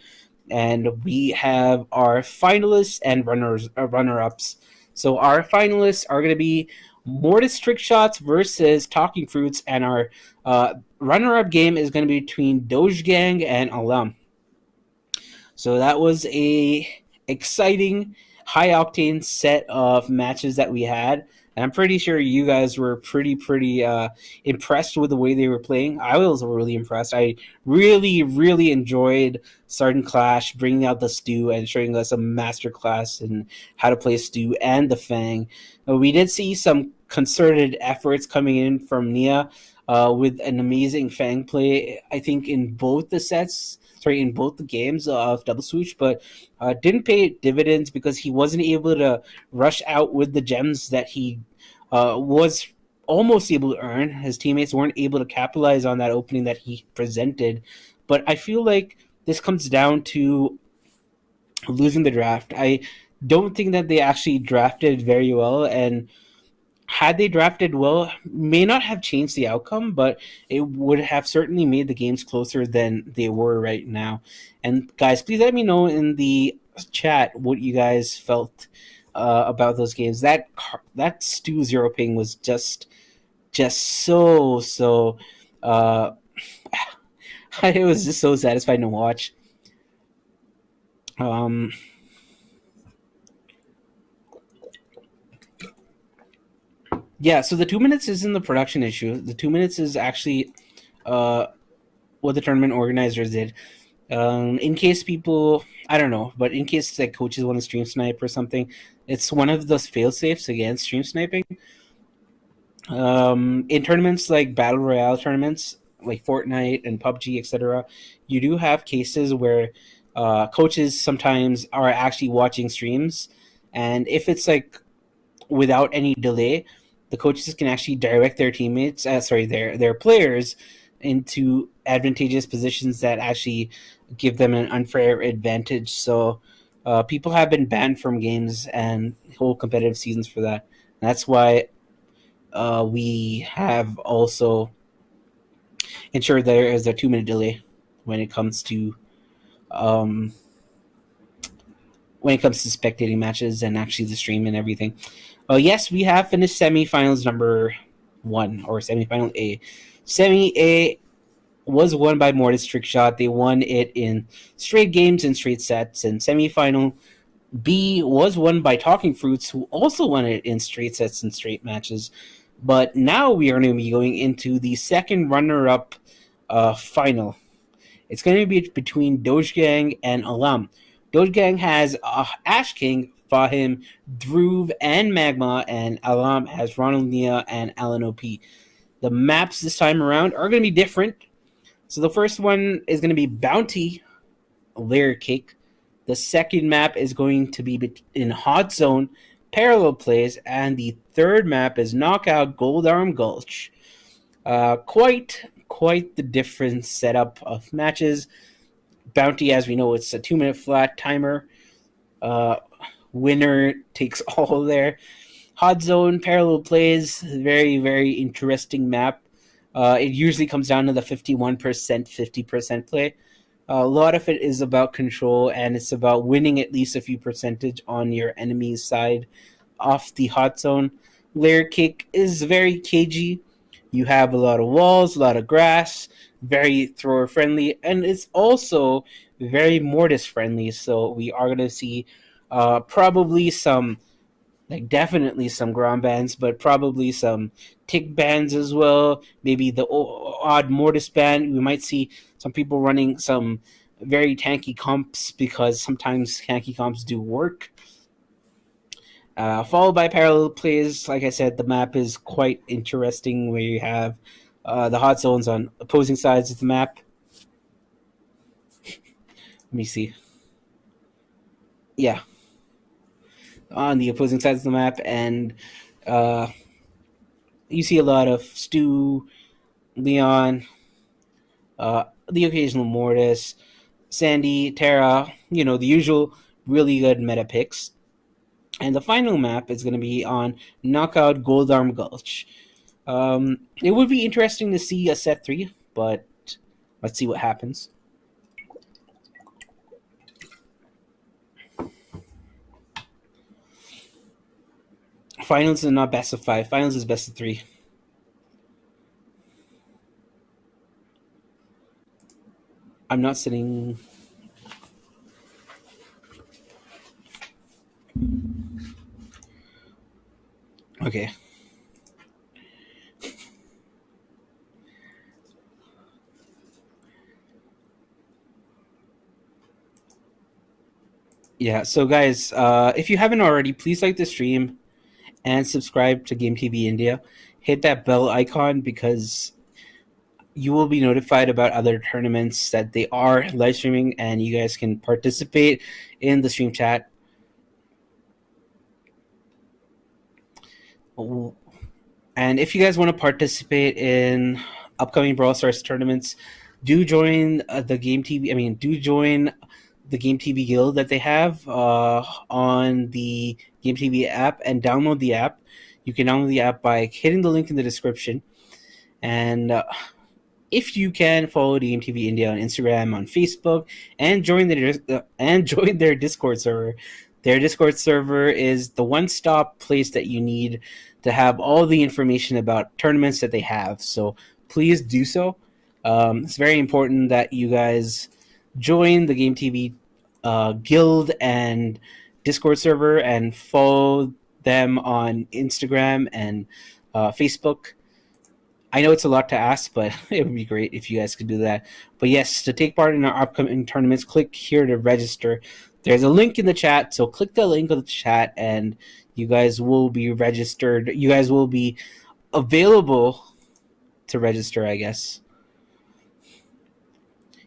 and we have our finalists and runner-ups. So our finalists are going to be Mortis Trick Shots versus Talking Fruits, and our runner-up game is going to be between Doge Gang and AlanOp. So that was a exciting, high-octane set of matches that we had. And I'm pretty sure you guys were pretty impressed with the way they were playing. I was really impressed. I really enjoyed Sergeant Clash bringing out the stew and showing us a masterclass in how to play stew and the Fang. We did see some concerted efforts coming in from Nia with an amazing Fang play, I think, in both the sets. In both the games of Double Swoosh, but didn't pay dividends because he wasn't able to rush out with the gems that he was almost able to earn. His teammates weren't able to capitalize on that opening that he presented. But I feel like this comes down to losing the draft. I don't think that they actually drafted very well, and had they drafted well, may not have changed the outcome, but it would have certainly made the games closer than they were right now. And guys, please let me know in the chat what you guys felt about those games. That Stu Zero Ping was just so. Uh, it was just so satisfying to watch. Yeah, so the 2 minutes isn't the production issue. The 2 minutes is actually what the tournament organizers did. In case people, I don't know, but in case like coaches want to stream snipe or something, it's one of those fail safes against stream sniping. In tournaments like battle royale tournaments, like Fortnite and PUBG, etc., you do have cases where coaches sometimes are actually watching streams, and if it's like without any delay, the coaches can actually direct their teammates, their players, into advantageous positions that actually give them an unfair advantage. So people have been banned from games and whole competitive seasons for that. And that's why we have also ensured there is a 2 minute delay when it comes to spectating matches and actually the stream and everything. Yes, we have finished semifinals number 1, or semifinal A. Semi A was won by Mortis Trickshot. They won it in straight games and straight sets. And semifinal B was won by Talking Fruits, who also won it in straight sets and straight matches. But now we are going to be going into the second runner-up final. It's going to be between Doge Gang and Alam. Doge Gang has Ash King, Fahim, Dhruv, and Magma, and Alam has Ronald, Nia, and AlanOp. The maps this time around are going to be different. So the first one is going to be Bounty, Layer Cake. The second map is going to be in Hot Zone, Parallel Plays, and the third map is Knockout, Goldarm, Gulch. Quite the different setup of matches. Bounty, as we know, it's a 2 minute flat timer. Winner takes all there. Hot Zone, Parallel Plays, very interesting map. It usually comes down to the 51%, 50% play. A lot of it is about control, and it's about winning at least a few percentage on your enemy's side off the Hot Zone. Layer Cake is very cagey. You have a lot of walls, a lot of grass, very thrower friendly, and it's also very Mortis friendly. So we are going to see probably definitely some ground bans, but probably some tick bans as well. Maybe the odd Mortis ban. We might see some people running some very tanky comps, because sometimes tanky comps do work. Followed by Parallel Plays. Like I said, the map is quite interesting, where you have the hot zones on opposing sides of the map. Let me see. Yeah. On the opposing sides of the map, and you see a lot of Stu, Leon, the occasional Mortis, Sandy, Terra, the usual really good meta picks. And the final map is going to be on Knockout, Goldarm, Gulch. It would be interesting to see a set 3, but let's see what happens. Finals is not best of 5. Finals is best of 3. I'm not sitting. Okay. Yeah, so guys, if you haven't already, please like the stream and subscribe to Game TV India. Hit that bell icon, because you will be notified about other tournaments that they are live streaming, and you guys can participate in the stream chat. And if you guys want to participate in upcoming Brawl Stars tournaments, do join the Game TV. Do join the Game TV Guild that they have on the Game TV app, and download the app. You can download the app by hitting the link in the description. And if you can, follow the MTV India on Instagram, on Facebook, and join their Discord server. Their Discord server is the one-stop place that you need to have all the information about tournaments that they have. So please do so. It's very important that you guys join the Game TV Guild and Discord server and follow them on Instagram and Facebook. I know it's a lot to ask, but it would be great if you guys could do that. But yes, to take part in our upcoming tournaments, click here to register. There's a link in the chat, so click the link in the chat and you guys will be registered. You guys will be available to register, I guess.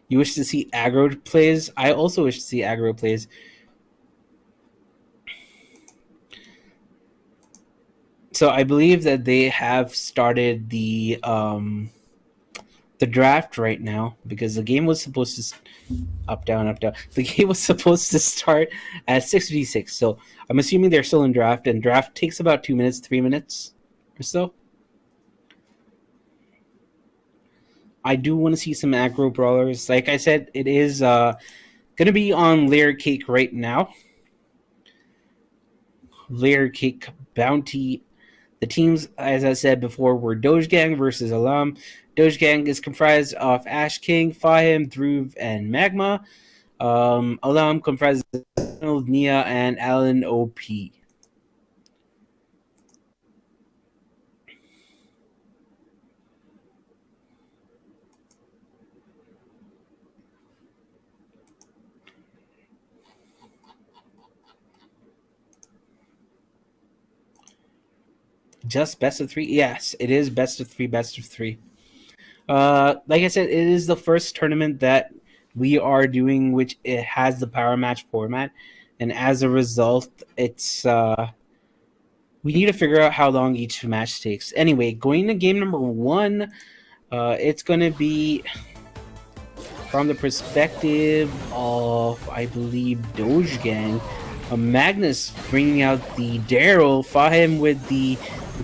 You wish to see aggro plays? I also wish to see aggro plays. So I believe that they have started the draft right now because the game was supposed to up down. The game was supposed to start at 6:56. So I'm assuming they're still in draft, and draft takes about 2 minutes, 3 minutes or so. I do want to see some aggro brawlers. Like I said, it is going to be on Layer Cake right now. Layer Cake Bounty. The teams, as I said before, were Doge Gang versus AlanOp. Doge Gang is comprised of Ash King, Fahim, Dhruv, and Magma. AlanOp comprises of Nia and AlanOp. Just best of 3? Yes, it is best of 3, best of 3. Like I said, it is the first tournament that we are doing, which it has the power match format. And as a result, it's we need to figure out how long each match takes. Anyway, going to game number 1, it's going to be from the perspective of, I believe, Doge Gang. Magnus bringing out the Daryl, Fahim with the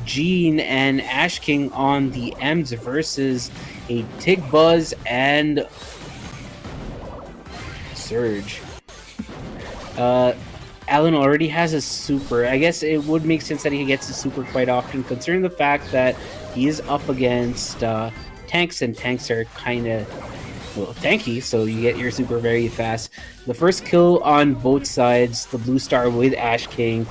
Gene, and Ash King on the M's versus a Tig Buzz and Surge. Alan already has a super. I guess it would make sense that he gets a super quite often, considering the fact that he is up against tanks, and tanks are kind of, well, tanky, so you get your super very fast. The first kill on both sides, the blue star with Ash King,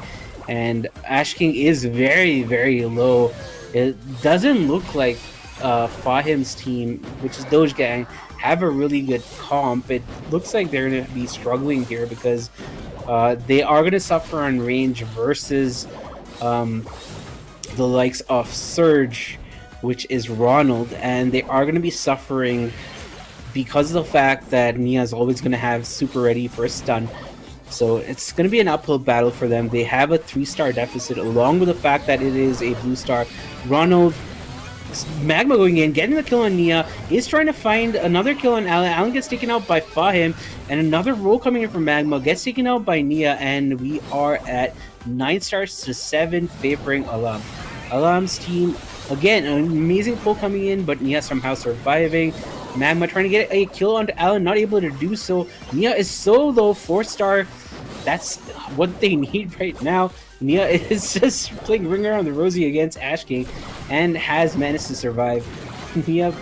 and Ash King is very, very low. It doesn't look like Fahim's team, which is Doge Gang, have a really good comp. It looks like they're going to be struggling here because they are going to suffer on range versus the likes of Surge, which is Ronald, and they are going to be suffering because of the fact that Nia is always going to have super ready for a stun. So it's going to be an uphill battle for them. They have a 3-star deficit, along with the fact that it is a blue star. Ronald, Magma going in, getting the kill on Nia, is trying to find another kill on Alan. Alan gets taken out by Fahim, and another roll coming in from Magma gets taken out by Nia, and we are at 9 stars to 7, favoring Alam. Alam's team, again, an amazing pull coming in, but Nia somehow surviving. Magma trying to get a kill onto Alan, not able to do so. Nia is so low, 4-star. That's what they need right now. Nia is just playing Ring Around the Rosie against Ash King and has managed to survive. Nia,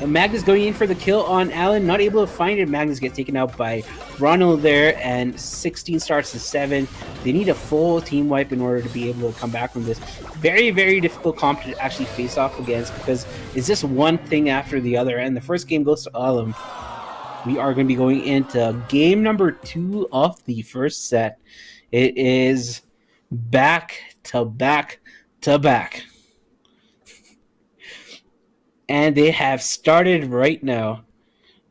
Magnus going in for the kill on Alan, not able to find it. Magnus gets taken out by Ronald there, and 16 stars to 7. They need a full team wipe in order to be able to come back from this. Very, very difficult comp to actually face off against because it's just one thing after the other, and the first game goes to Alam. We are going to be going into game number 2 of the first set. It is back to back to back. And they have started right now.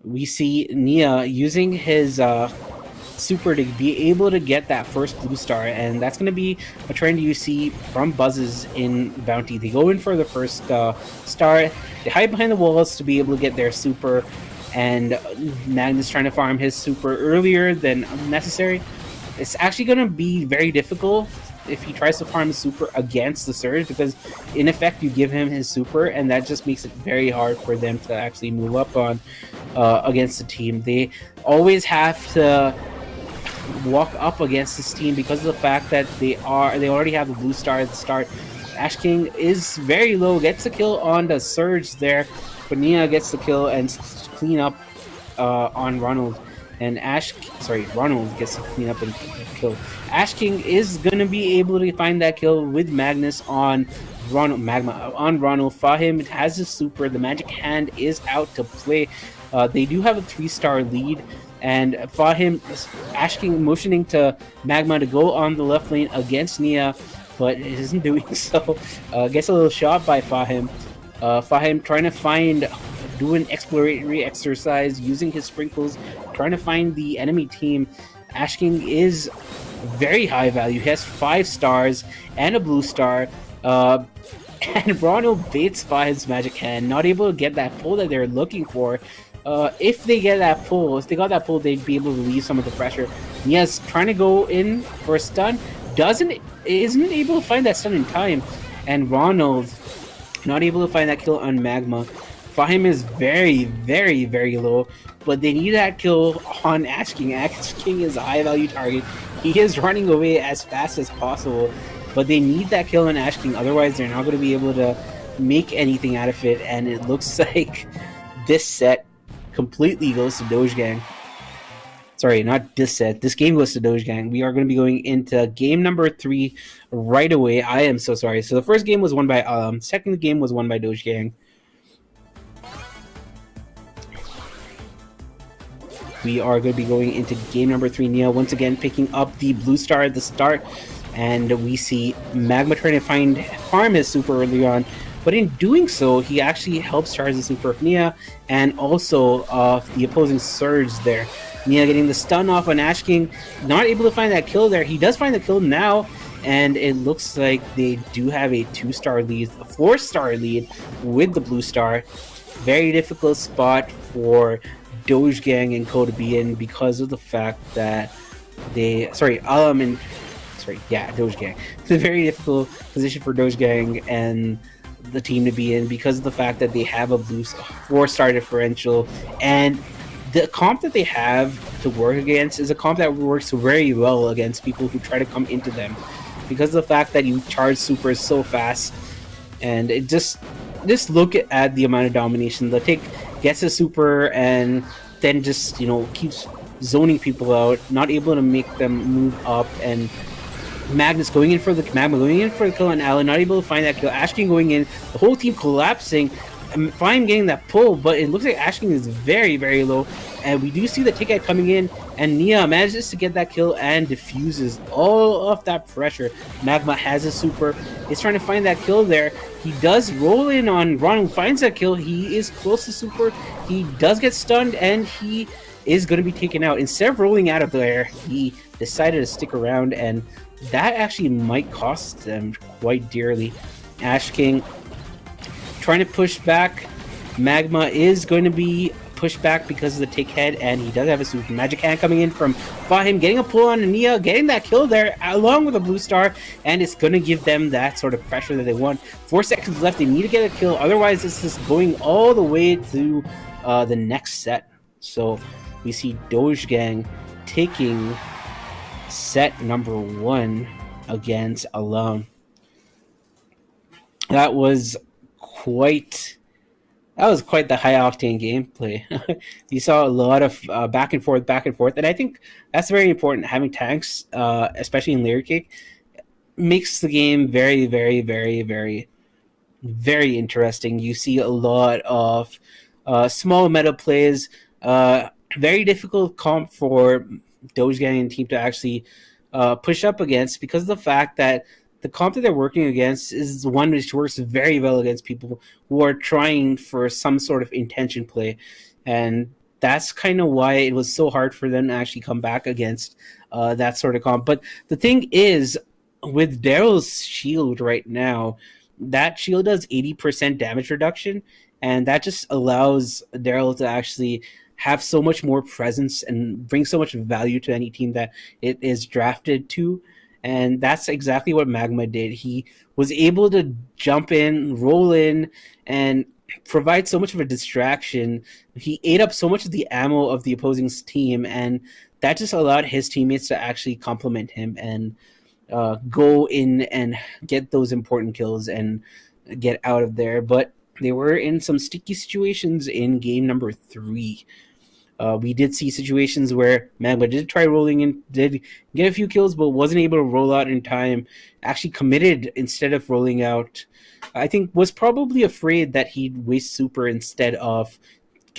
We see Nia using his super to be able to get that first blue star, and that's going to be a trend you see from Buzzes in Bounty. They go in for the first star, they hide behind the walls to be able to get their super, and Magnus trying to farm his super earlier than necessary. It's actually going to be very difficult if he tries to farm his super against the Surge, because in effect you give him his super, and that just makes it very hard for them to actually move up on against the team. They always have to walk up against this team because of the fact that they already have the blue star at the start. Ash King is very low, gets the kill on the Surge there, but Nia gets the kill and clean up on Ronald. And Ronald gets to clean up and kill. Ash King is gonna be able to find that kill with Magnus on Ronald. Fahim has his super. The magic hand is out to play. They do have a 3-star lead, and Fahim, Ash King motioning to Magma to go on the left lane against Nia, but it isn't doing so. Gets a little shot by Fahim. Fahim trying to do an exploratory exercise using his sprinkles, trying to find the enemy team. Ash King is very high value. He has 5 stars and a blue star. And Ronald baits Fahim's magic hand, not able to get that pull that they're looking for. If they got that pull, they'd be able to relieve some of the pressure. Nia's trying to go in for a stun, isn't able to find that stun in time, and Ronald not able to find that kill on Magma. Fahim is very, very, very low, but they need that kill on Ash King. Ash King is a high value target. He is running away as fast as possible, but they need that kill on Ash King, otherwise they're not going to be able to make anything out of it, and it looks like this set completely goes to Doge Gang. Sorry, not this set. This game goes to Doge Gang. We are going to be going into game number 3 right away. I am so sorry. So the first game was won by second game was won by Doge Gang. We are going to be going into game number 3. Nia once again picking up the blue star at the start, and we see Magma trying to farm his super early on, but in doing so, he actually helps charge the super of Nia and also of the opposing Surge there. Nia getting the stun off on Ash King, not able to find that kill there. He does find the kill now, and it looks like they do have a 2-star lead, a 4-star lead with the blue star. Very difficult spot for Doge Gang and Co to be in because of the fact that Doge Gang. It's a very difficult position for Doge Gang and the team to be in because of the fact that they have a 4-star differential, and the comp that they have to work against is a comp that works very well against people who try to come into them because of the fact that you charge supers so fast. And it just look at the amount of domination. The Tick gets a super and then just, keeps zoning people out, not able to make them move up, and Magnus going in for the kill on Alan, not able to find that kill. Ash King going in, the whole team collapsing. Fahim getting that pull, but it looks like Ash King is very, very low, and we do see the ticket coming in, and Nia manages to get that kill and diffuses all of that pressure. Magma has a super, is trying to find that kill there. He does roll in on Ronald, finds that kill. He is close to super. He does get stunned, and he is going to be taken out. Instead of rolling out of there, he decided to stick around, and that actually might cost them quite dearly. Ash King trying to push back. Magma is going to be pushed back because of the take head, and he does have a super magic hand coming in from Fahim, getting a pull on Nia, getting that kill there along with a blue star, and it's going to give them that sort of pressure that they want. 4 seconds left, they need to get a kill, otherwise this is going all the way to the next set. So we see Doge Gang taking set number 1 against Alone. That was quite the high octane gameplay. You saw a lot of back and forth, and I think that's very important. Having tanks, especially in Layer Cake, makes the game very, very, very, very, very interesting. You see a lot of small meta plays, very difficult comp for Doge Gang and team to actually push up against because of the fact that the comp that they're working against is one which works very well against people who are trying for some sort of intention play. And that's kind of why it was so hard for them to actually come back against that sort of comp. But the thing is, with Daryl's shield right now, that shield does 80% damage reduction, and that just allows Daryl to actually have so much more presence and bring so much value to any team that it is drafted to. and that's exactly what Magma did. He was able to jump in, roll in, and provide so much of a distraction. He ate up so much of the ammo of the opposing team, and that just allowed his teammates to actually complement him and go in and get those important kills and get out of there. But they were in some sticky situations in game number 3. We did see situations where Magma did try rolling in, did get a few kills, but wasn't able to roll out in time. Actually committed instead of rolling out. I think was probably afraid that he'd waste super instead of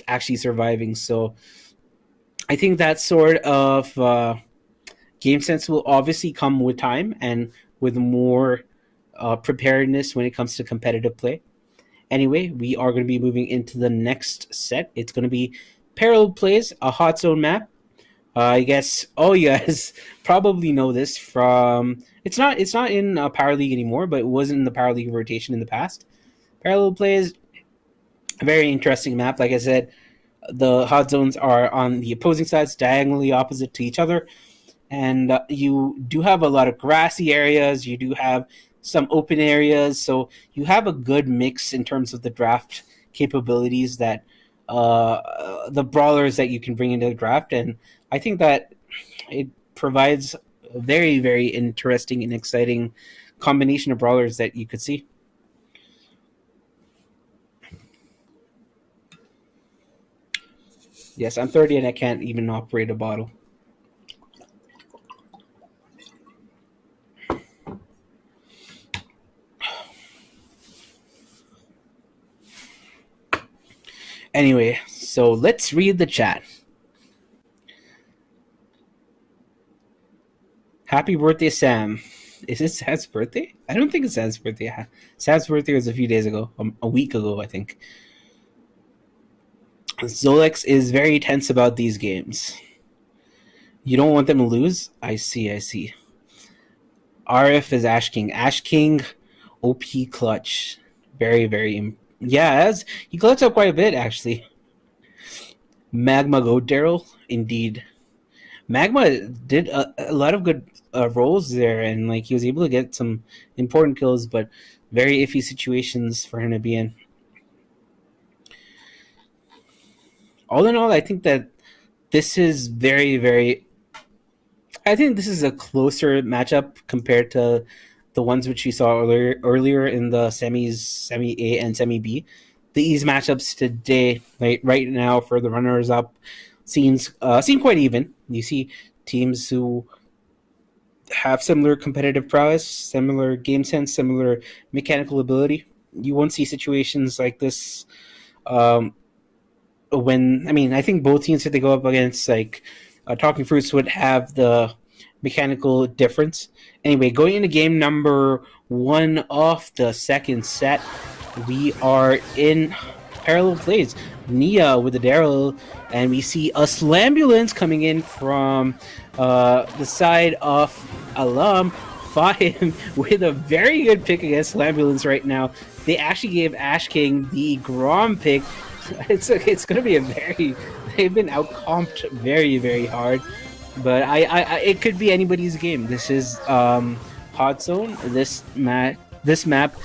actually surviving. So I think that sort of game sense will obviously come with time and with more preparedness when it comes to competitive play. Anyway, we are going to be moving into the next set. It's going to be parallel plays, a hot zone map. I guess all you guys probably know this from. It's not in Power League anymore, but it was in the Power League rotation in the past. Parallel plays, a very interesting map. Like I said, the hot zones are on the opposing sides, diagonally opposite to each other, and you do have a lot of grassy areas. You do have some open areas, so you have a good mix in terms of the draft capabilities that the brawlers that you can bring into the draft, and I think that it provides a very, very interesting and exciting combination of brawlers that you could see. Yes, I'm 30 and I can't even operate a bottle. Anyway, so let's read the chat. Happy birthday, Sam. Is it Sam's birthday? I don't think it's Sam's birthday. Sam's birthday was a few days ago, a week ago, I think. Zolex is very tense about these games. You don't want them to lose? I see. RF is Ash King. Ash King, OP clutch. Very, very... Yeah, he clutched up quite a bit, actually. Magma Goat Daryl, indeed. Magma did a lot of good rolls there, and like he was able to get some important kills, but very iffy situations for him to be in. All in all, I think that this is very, very... I think this is a closer matchup compared to the ones which we saw earlier in the semis, Semi A and Semi B. These matchups today, right now for the runners-up, seem quite even. You see teams who have similar competitive prowess, similar game sense, similar mechanical ability. You won't see situations like this I think both teams, if they go up against Talking Fruits, would have the mechanical difference. Anyway, going into game number 1 of the second set, we are in parallel plays. Nia with the Daryl, and we see a Slambulance coming in from the side of Alum. Fahim with a very good pick against Slambulance right now. They actually gave Ash King the Grom pick. It's going to be they've been outcomped very, very hard. But it could be anybody's game. This is Hot Zone. This map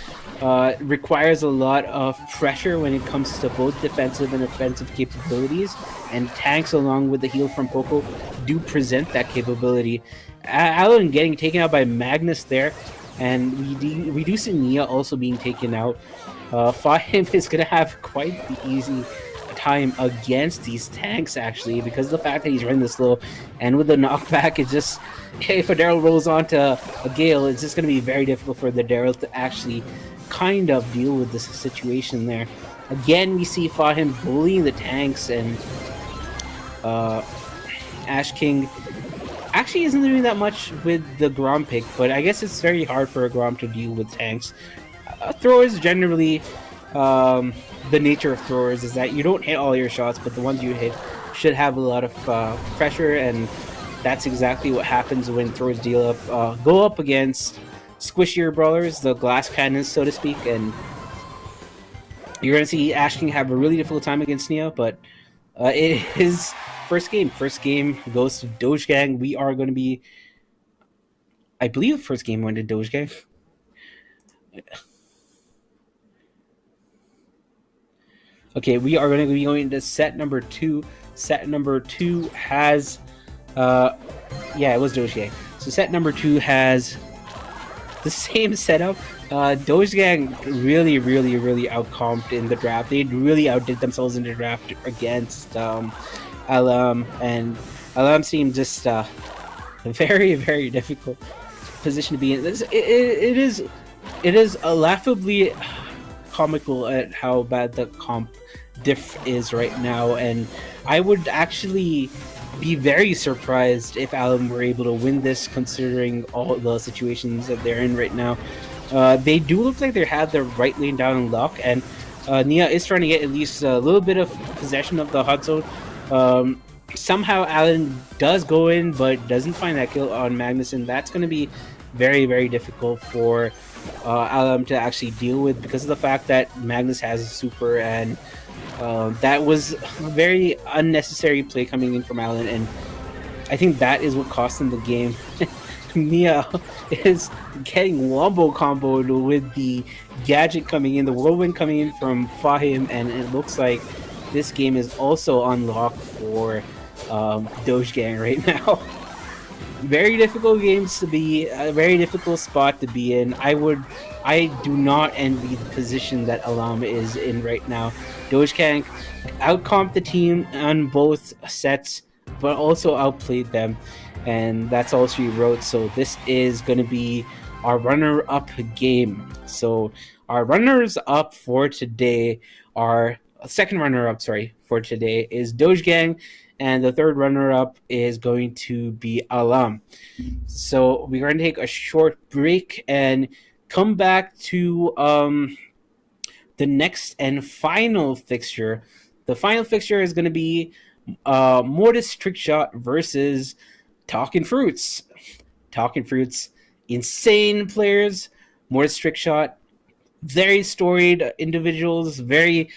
requires a lot of pressure when it comes to both defensive and offensive capabilities, and tanks along with the heal from Poco do present that capability. Alan getting taken out by Magnus there, and we do see Nia also being taken out. Fahim is going to have quite the easy time against these tanks, actually, because of the fact that he's running this slow, and with the knockback, it's just, if a Daryl rolls onto a Gale, it's just going to be very difficult for the Daryl to actually kind of deal with this situation there. Again, we see Fahim bullying the tanks, and Ash King actually isn't doing that much with the Grom pick, but I guess it's very hard for a Grom to deal with tanks. Throwers generally, the nature of throwers is that you don't hit all your shots, but the ones you hit should have a lot of pressure, and that's exactly what happens when throwers go up against squishier brawlers, the glass cannons, so to speak, and you're going to see Ash King have a really difficult time against Neo, but it is first game. First game goes to Doge Gang. We are going to be... I believe the first game went to Doge Gang. Okay, we are going to be going to set number 2. Set number 2 has, it was Doge Gang. So set number 2 has the same setup. Doge Gang really outcomped in the draft. They really outdid themselves in the draft against AlanOp, and AlanOp seemed just a very difficult position to be in. It is laughably comical at how bad the comp diff is right now, and I would actually be very surprised if Alan were able to win this, considering all the situations that they're in right now. They do look like they have their right lane down in luck, and Nia is trying to get at least a little bit of possession of the hot zone. Somehow Alan does go in, but doesn't find that kill on Magnus, and that's going to be very difficult for Alan to actually deal with, because of the fact that Magnus has a super, and that was a very unnecessary play coming in from Alan, and I think that is what cost him the game. Nia is getting wombo comboed with the gadget coming in, the whirlwind coming in from Fahim, and it looks like this game is also unlocked for Doge Gang right now. Very difficult games to be, a very difficult spot to be in. I do not envy the position that Alam is in right now. Doge Gang outcomped the team on both sets, but also outplayed them, and that's all she wrote. So this is going to be our runner-up game. So our runners-up for today are second runner-up, for today is Doge Gang, and the third runner-up is going to be Alam. So we're going to take a short break and come back to the next and final fixture. The final fixture is going to be Mortis Trickshot versus Talking Fruits. Talking Fruits, insane players. Mortis Trickshot, very storied individuals, very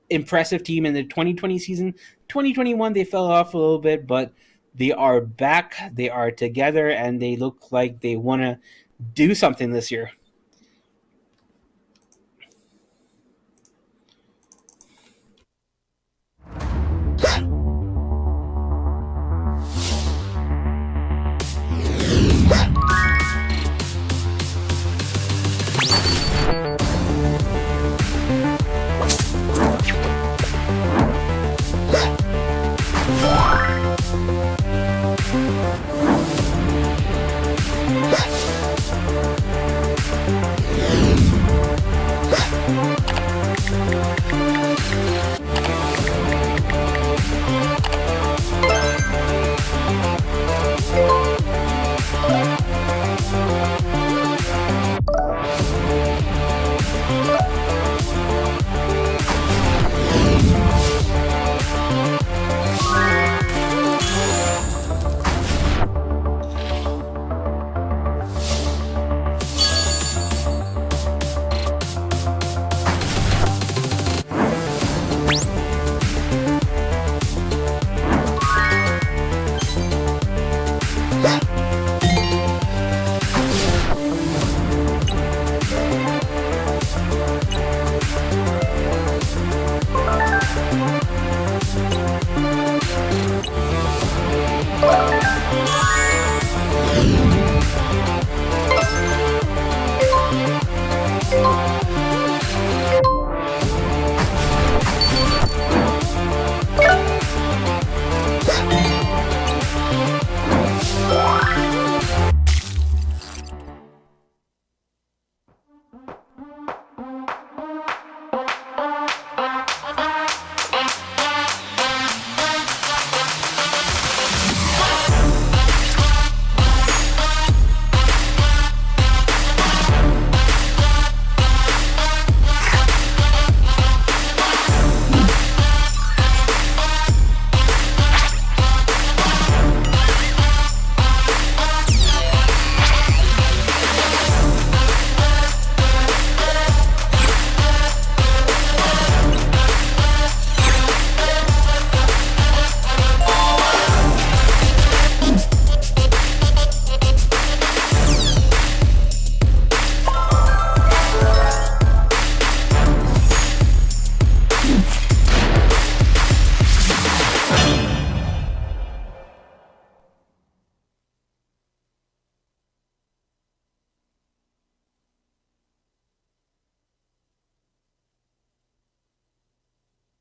impressive team in the 2020 season. 2021 they fell off a little bit, but they are back, they are together, and they look like they want to do something this year.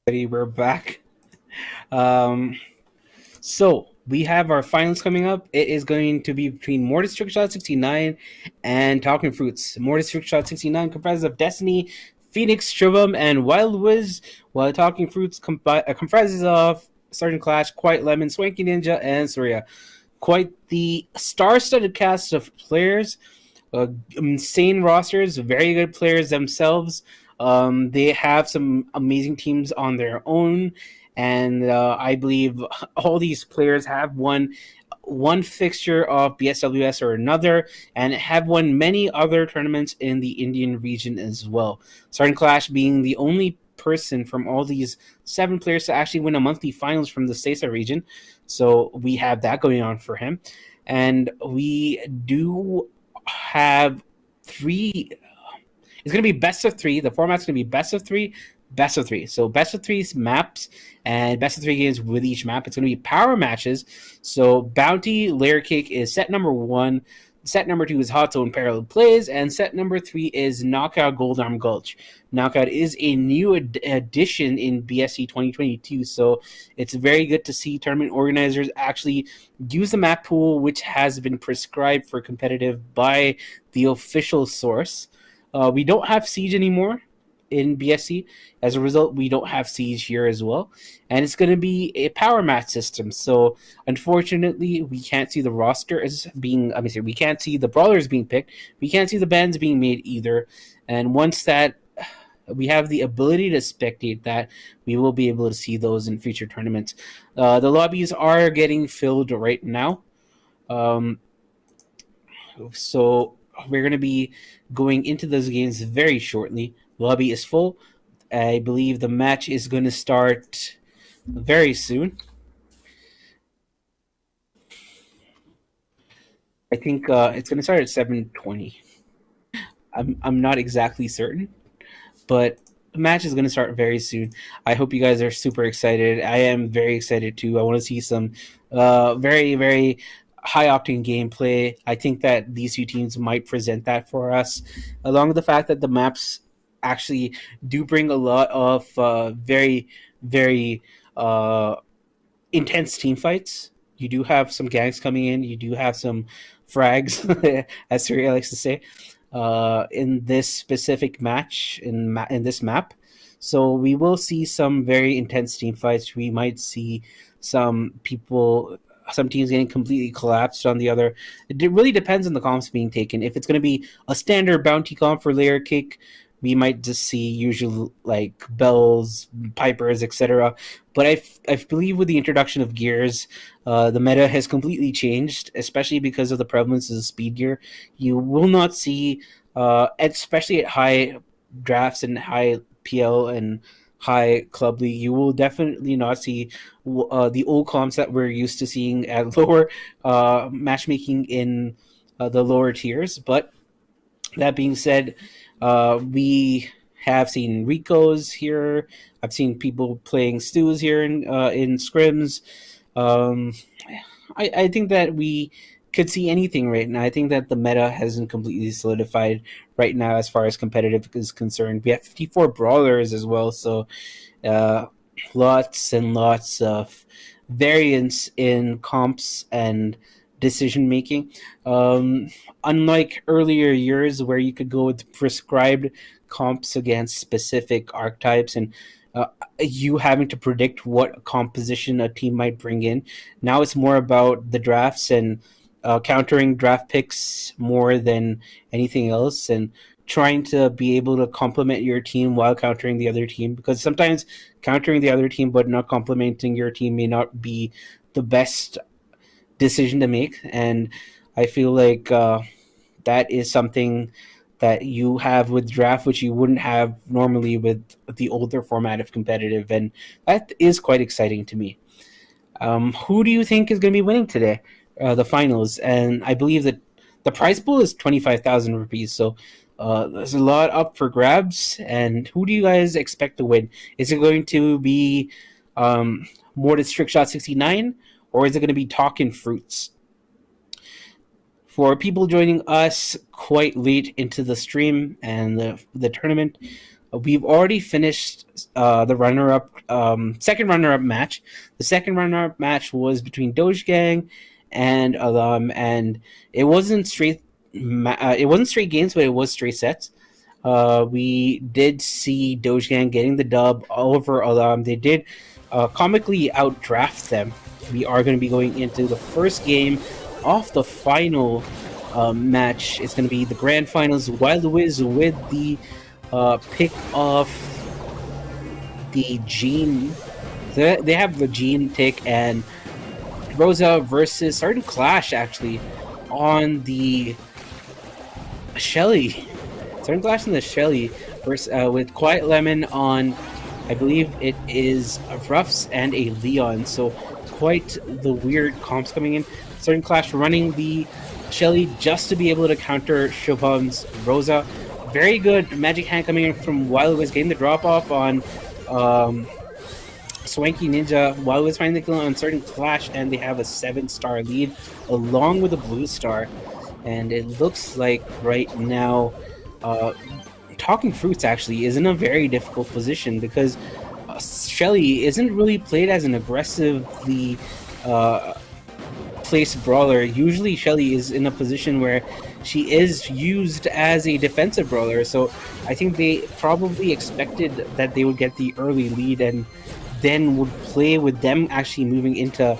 We're back. Um, so we have our finals coming up. It is going to be between Mortis Trickshot 69 and Talking Fruits. Mortis Trickshot 69 comprises of Destinee, Phoenix, SHUBHAM, and Wildwiz, while Talking Fruits comprises of Sergeant Clash, QuietLemon, Swanky Ninja, and Surya. Quite the star-studded cast of players, insane rosters, very good players themselves. They have some amazing teams on their own, and I believe all these players have won one fixture of BSWS or another, and have won many other tournaments in the Indian region as well. Sergeant Clash being the only person from all these 7 players to actually win a monthly finals from the Stesa region. So we have that going on for him. And we do have 3. It's going to be best of 3. The format's going to be best of 3, best of 3. So best of 3 maps and best of 3 games with each map. It's going to be power matches. So Bounty Layer Cake is set number 1. Set number 2 is Hot Zone Parallel Plays, and set number 3 is Knockout Goldarm Gulch. Knockout is a new addition in BSC 2022, so it's very good to see tournament organizers actually use the map pool, which has been prescribed for competitive by the official source. We don't have Siege anymore in BSC. As a result, we don't have Siege here as well. And it's going to be a power match system. So, unfortunately, we can't see the roster as being, we can't see the brawlers being picked. We can't see the bans being made either. And once that we have the ability to spectate that, we will be able to see those in future tournaments. The lobbies are getting filled right now. So we're going to be going into those games very shortly. The lobby is full. I believe the match is going to start very soon. I think it's going to start at 7:20. I'm not exactly certain, but the match is going to start very soon. I hope you guys are super excited. I am very excited too. I want to see some very, very high octane gameplay. I think that these 2 teams might present that for us, along with the fact that the maps actually do bring a lot of very, very intense team fights. You do have some gangs coming in. You do have some frags, as Surya likes to say, in this specific match, in this map. So we will see some very intense team fights. We might see some teams getting completely collapsed on the other. It really depends on the comps being taken. If it's going to be a standard bounty comp for Layer Cake, we might just see usual like Bells, Pipers, etc. But I believe with the introduction of gears, the meta has completely changed, especially because of the prevalence of the speed gear. You will not see, especially at high drafts and high PL and high club league, you will definitely not see the old comps that we're used to seeing at lower matchmaking in the lower tiers. But that being said, we have seen Ricos here. I've seen people playing Stews here in scrims. I think that we could see anything right now. I think that the meta hasn't completely solidified right now as far as competitive is concerned. We have 54 brawlers as well, so lots and lots of variance in comps and decision making. Unlike earlier years where you could go with prescribed comps against specific archetypes and you having to predict what composition a team might bring in, now it's more about the drafts and countering draft picks more than anything else, and trying to be able to complement your team while countering the other team, because sometimes countering the other team but not complementing your team may not be the best decision to make. And I feel like that is something that you have with draft, which you wouldn't have normally with the older format of competitive, and that is quite exciting to me. Who do you think is going to be winning today? The finals, and I believe that the prize pool is 25,000 rupees. So there's a lot up for grabs. And who do you guys expect to win? Is it going to be Mortis Trickshot 69, or is it going to be Talkin' Fruits? For people joining us quite late into the stream and the tournament, We've already finished the runner-up, second runner-up match. The second runner-up match was between Doge Gang and and it wasn't straight. It wasn't straight games, but it was straight sets. We did see Doge Gang getting the dub over They did comically outdraft them. We are going to be going into the first game of the final match. It's going to be the grand finals. Wildwiz with the pick of the Gene. They have the Gene pick, and Rosa versus Certain Clash actually on the Shelly. Certain Clash on the Shelly versus with QuietLemon on, I believe it is a Ruffs and a Leon. So quite the weird comps coming in. Certain Clash running the Shelly just to be able to counter SHUBHAM's Rosa. Very good magic hand coming in from Wildwiz, getting the drop off on Swanky Ninja. Wildwiz finding the kill on Certain Clash, and they have a 7-star lead along with a blue star. And it looks like right now Talking Fruits actually is in a very difficult position because Shelly isn't really played as an aggressively placed brawler. Usually Shelly is in a position where she is used as a defensive brawler, so I think they probably expected that they would get the early lead and then would play with them actually moving into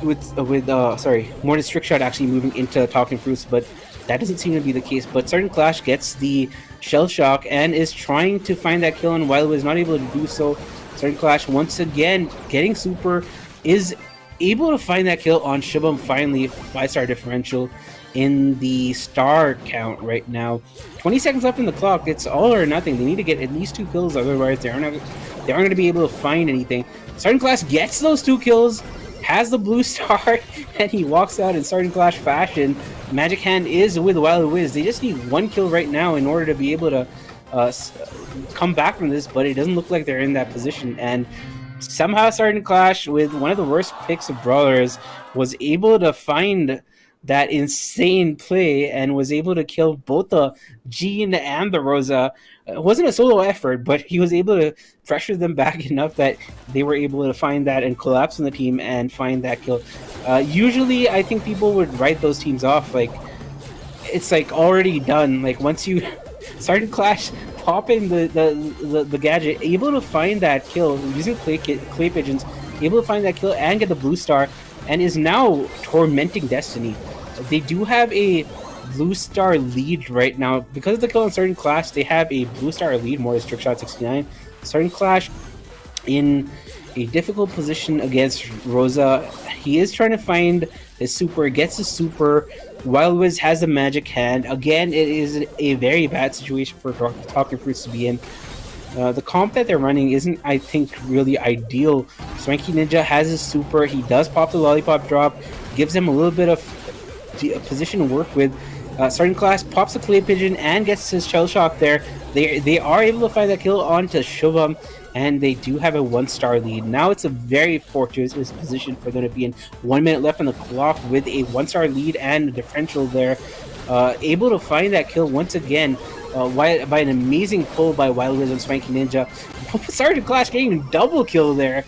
Mortis Trickshot actually moving into Talking Fruits, but that doesn't seem to be the case. But Certain Clash gets the Shell Shock and is trying to find that kill, and Wildwiz not able to do so. Certain Clash once again getting super, is able to find that kill on SHUBHAM finally. 5-star differential in the star count right now. 20 seconds left in the clock. It's all or nothing. They need to get at least 2 kills, otherwise they aren't going to be able to find anything. Certain Clash gets those 2 kills, has the blue star, and he walks out in Certain Clash fashion. Magic Hand is with Wildwiz. They just need 1 kill right now in order to be able to come back from this, but it doesn't look like they're in that position. And somehow Certain Clash, with one of the worst picks of brawlers, was able to find that insane play and was able to kill both the Jean and the Rosa. It wasn't a solo effort, but he was able to pressure them back enough that they were able to find that and collapse on the team and find that kill. Usually, I think people would write those teams off. Like, it's like already done. Like, once you Certain Clash pop in the gadget, able to find that kill using clay pigeons, able to find that kill and get the blue star, and is now tormenting Destinee. They do have a blue star lead right now. Because of the kill on Certain Clash, they have a blue star lead, Mortis Trickshot 69. Certain Clash in a difficult position against Rosa. He is trying to find his super, gets his super. Wildwiz has a magic hand. Again, it is a very bad situation for Talking Fruits to be in. The comp that they're running isn't, I think, really ideal. Swanky Ninja has his super. He does pop the lollipop drop, gives him a little bit of position to work with. Certain Clash pops a clay pigeon and gets his shell shock there. They are able to find that kill onto SHUBHAM, and they do have a 1-star lead. Now it's a very fortuitous position for them to be in. 1 minute left on the clock with a 1-star lead and a differential there. Able to find that kill once again by an amazing pull by Wildwiz and Swanky Ninja. Certain Clash getting a double kill there,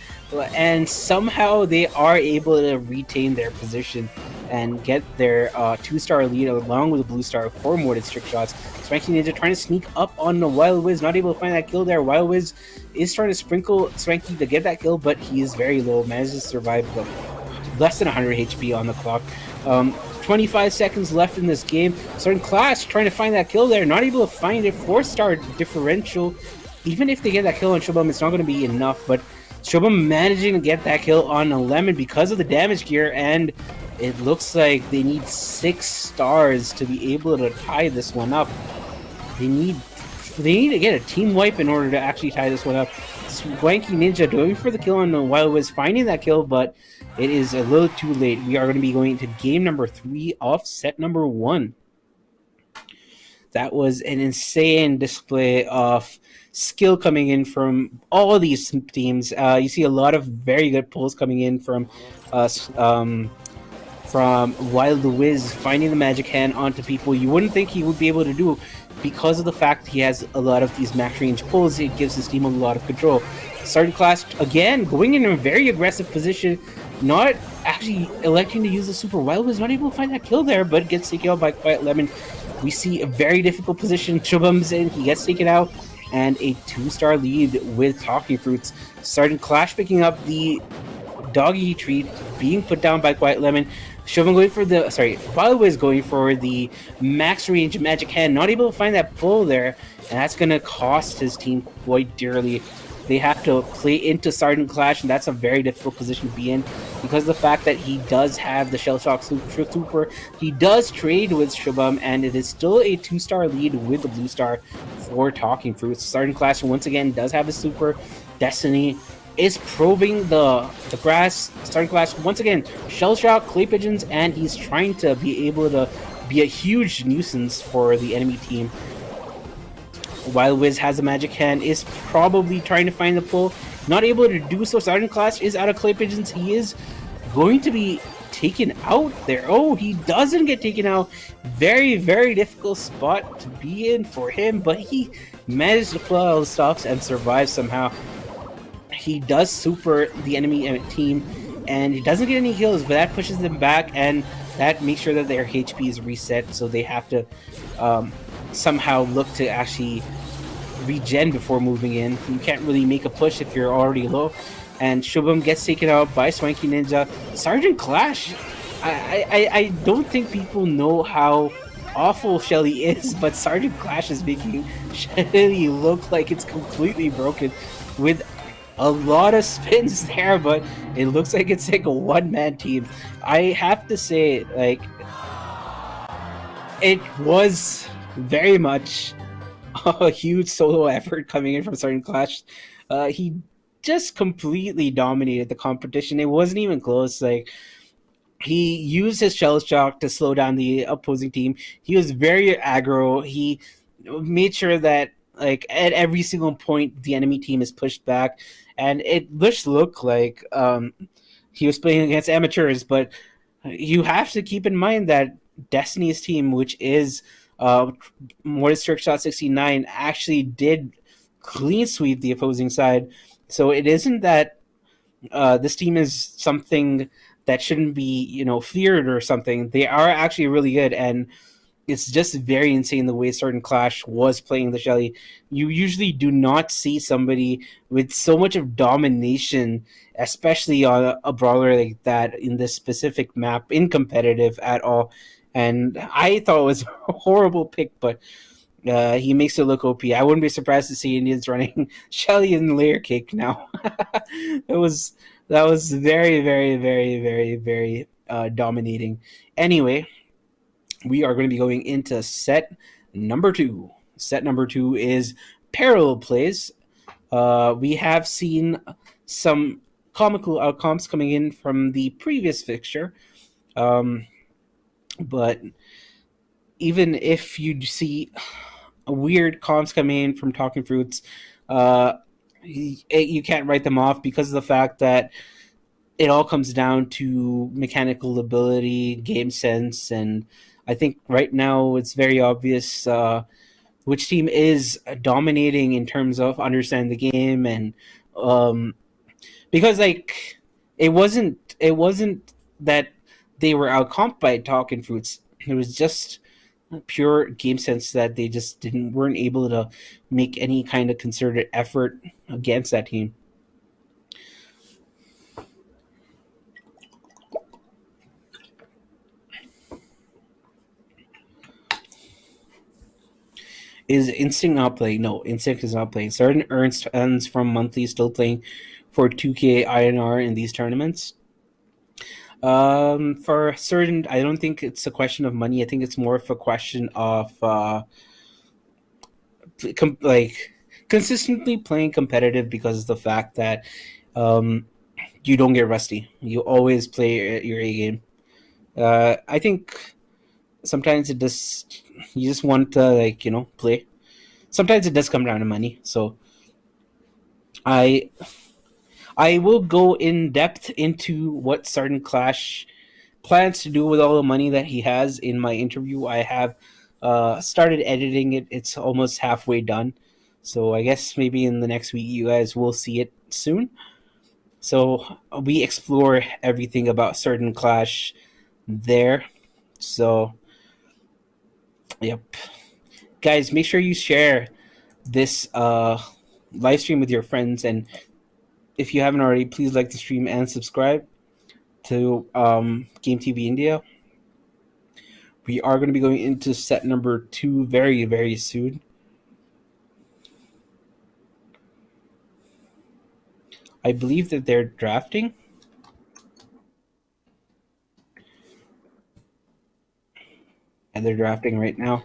and somehow they are able to retain their position and get their 2-star lead along with a blue star for Mortis trick shots. Swanky Ninja trying to sneak up on the Wildwiz, not able to find that kill there. Wildwiz is trying to sprinkle Swanky to get that kill, but he is very low, manages to survive less than 100 HP on the clock. 25 seconds left in this game. Certain Clash trying to find that kill there, not able to find it. 4-star differential. Even if they get that kill on SHUBHAM, it's not going to be enough, but SHUBHAM managing to get that kill on a Lemon because of the damage gear, and it looks like they need 6 stars to be able to tie this one up. They need to get a team wipe in order to actually tie this one up. Swanky Ninja going for the kill on the Wildwiz, finding that kill, but it is a little too late. We are going to be going to game number 3 of set number 1. That was an insane display of skill coming in from all of these teams. You see a lot of very good pulls coming in from from Wildwiz finding the magic hand onto people. You wouldn't think he would be able to do because of the fact he has a lot of these max range pulls. It gives his team a lot of control. Sergeant Clash again going in a very aggressive position, not actually electing to use the super. Wildwiz not able to find that kill there, but gets taken out by QuietLemon. We see a very difficult position. SHUBHAM's in, he gets taken out, and a 2-star lead with Talking Fruits. Sergeant Clash picking up the doggy treat, being put down by QuietLemon. SHUBHAM going for the Wildwiz going for the max range magic hand, not able to find that pull there, and that's gonna cost his team quite dearly. They have to play into Sergeant Clash, and that's a very difficult position to be in because of the fack that he does have the Shell Shock Super. He does trade with SHUBHAM, and it is still a 2-star lead with the blue star for Talking Fruits. Sergeant Clash once again does have a super. Destinee is probing the grass. Sergeant Clash once again Shell Shock, Clay Pigeons, and he's trying to be able to be a huge nuisance for the enemy team. Wildwiz has a magic hand, is probably trying to find the pull, not able to do so. Sergeant Clash is out of Clay Pigeons. He is going to be taken out there. Oh, he doesn't get taken out. Very, very difficult spot to be in for him, but he managed to pull out all the stops and survive somehow. He does super the enemy team, and he doesn't get any kills, but that pushes them back, and that makes sure that their HP is reset, so they have to somehow look to actually regen before moving in. You can't really make a push if you're already low. And SHUBHAM gets taken out by Swanky Ninja. Sergeant Clash, I don't think people know how awful Shelly is, but Sergeant Clash is making Shelly look like it's completely broken with a lot of spins there, but it looks like it's like a one-man team. I have to say, like, it was very much a huge solo effort coming in from Sergeant Clash. He just completely dominated the competition. It wasn't even close. Like, he used his Shell Shock to slow down the opposing team. He was very aggro. He made sure that, like, at every single point the enemy team is pushed back, and it just looked like he was playing against amateurs. But you have to keep in mind that Destinee's team, which is Mortis Trickshot 69, actually did clean sweep the opposing side. So it isn't that this team is something that shouldn't be, feared or something. They are actually really good, and it's just very insane the way Sergeant Clash was playing the Shelly. You usually do not see somebody with so much of domination, especially on a brawler like that in this specific map, in competitive at all. And I thought it was a horrible pick, but he makes it look OP. I wouldn't be surprised to see Indians running Shelly and Layer Cake now. that was very, very, very, very, very dominating. Anyway, we are going to be going into set number 2. Set number 2 is parallel plays. We have seen some comical outcomes coming in from the previous fixture. But even if you see weird comps coming in from Talking Fruits, you can't write them off because of the fact that it all comes down to mechanical ability, game sense, and I think right now it's very obvious which team is dominating in terms of understanding the game, and because like it wasn't that they were outcomped by Talking Fruits. It was just pure game sense that they just weren't able to make any kind of concerted effort against that team. Is Instinct not playing? No, Instinct is not playing. Certain earns from monthly still playing for 2K INR in these tournaments. For certain, I don't think it's a question of money. I think it's more of a question of consistently playing competitive, because of the fact that you don't get rusty. You always play your A game. I think sometimes you just want to play. Sometimes it does come down to money. So I will go in depth into what Sergeant Clash plans to do with all the money that he has. In my interview, I have started editing it. It's almost halfway done. So I guess maybe in the next week you guys will see it soon. So we explore everything about certain Clash there. So, yep. Guys, make sure you share this live stream with your friends, and if you haven't already, please like the stream and subscribe to Game TV India. We are going to be going into set number 2 very, very soon. I believe that they're drafting. And they're drafting right now.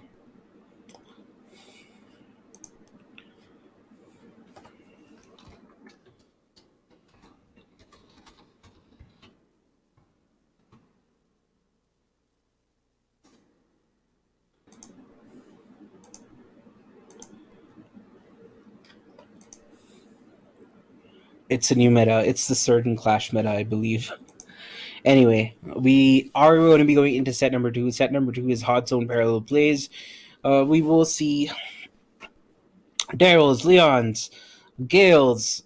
It's a new meta. It's the certain Clash meta, I believe. Anyway, we are going to be going into set number 2. Set number 2 is Hot Zone Parallel Plays. We will see Daryl's, Leon's, Gale's,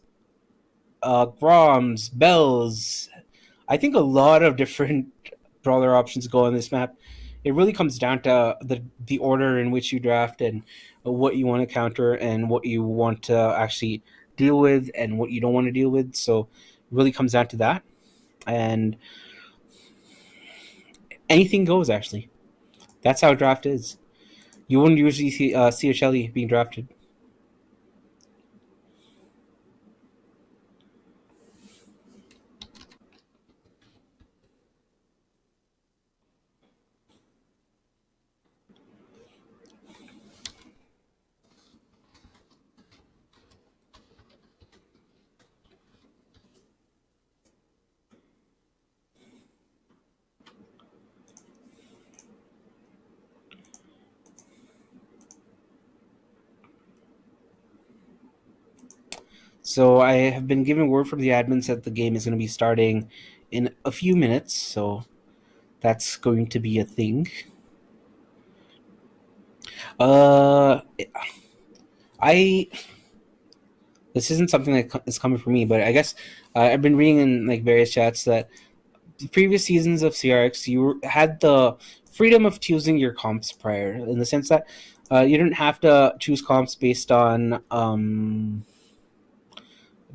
Grom's, Belle's. I think a lot of different brawler options go on this map. It really comes down to the order in which you draft and what you want to counter and what you want to actually deal with and what you don't want to deal with. So it really comes down to that. And anything goes, actually. That's how draft is. You wouldn't usually see a Shelly being drafted. So I have been given word from the admins that the game is going to be starting in a few minutes, so that's going to be a thing. This isn't something that is coming from me, but I guess I've been reading in like various chats that the previous seasons of CRX, you had the freedom of choosing your comps prior, in the sense that you didn't have to choose comps based on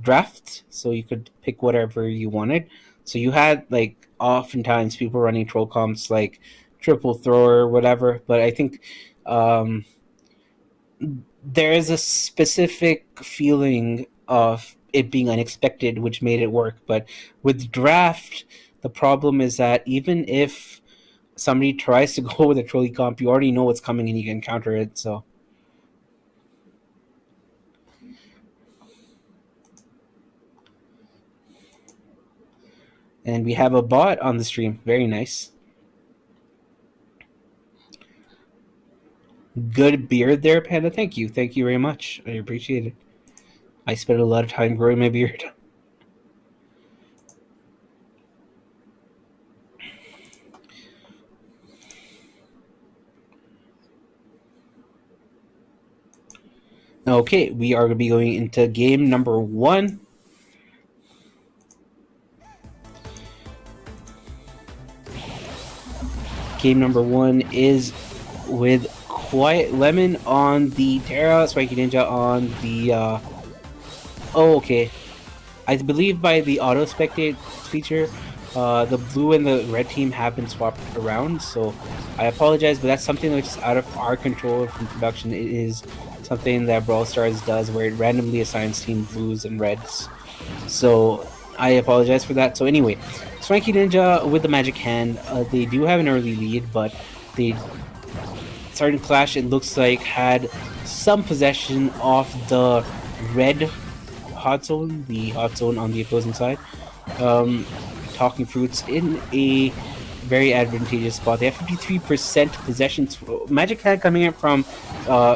draft, so you could pick whatever you wanted. So you had like oftentimes people running troll comps like triple thrower or whatever, but I think there is a specific feeling of it being unexpected which made it work. But with draft, the problem is that even if somebody tries to go with a trolley comp, you already know what's coming and you can counter it. So and we have a bot on the stream. Very nice. Good beard there, Panda. Thank you. Thank you very much. I appreciate it. I spent a lot of time growing my beard. Okay, we are going to be going into game number 1. Game number 1 is with QuietLemon on the Terra, Swanky Ninja on the oh, okay. I believe by the auto spectate feature, the blue and the red team have been swapped around, so I apologize, but that's something which is out of our control from production. It is something that Brawl Stars does where it randomly assigns team blues and reds. So I apologize for that. So anyway, Swanky Ninja with the magic hand, they do have an early lead, but they starting Clash, it looks like, had some possession of the red hot zone, the hot zone on the opposing side. Talking Fruits in a very advantageous spot. They have 53% possession. Magic hand coming in from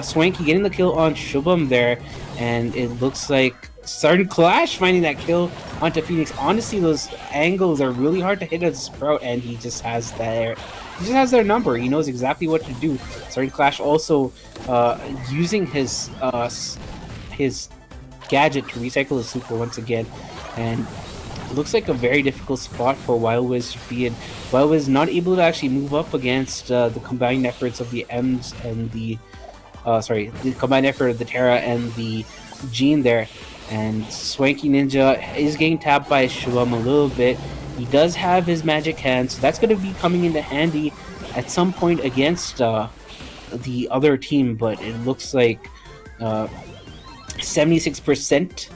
Swanky, getting the kill on SHUBHAM there, and it looks like Sudden Clash finding that kill onto Phoenix. Honestly, those angles are really hard to hit as a Sprout, and he just has their number. He knows exactly what to do. Sudden Clash also using his gadget to recycle his super once again, and it looks like a very difficult spot for Wildwiz to be in. Wildwiz not able to actually move up against the combined efforts of the M's and the combined effort of the Terra and the Gene there. And Swanky Ninja is getting tapped by SHUBHAM a little bit. He does have his magic hand, so that's going to be coming into handy at some point against the other team, but it looks like 76%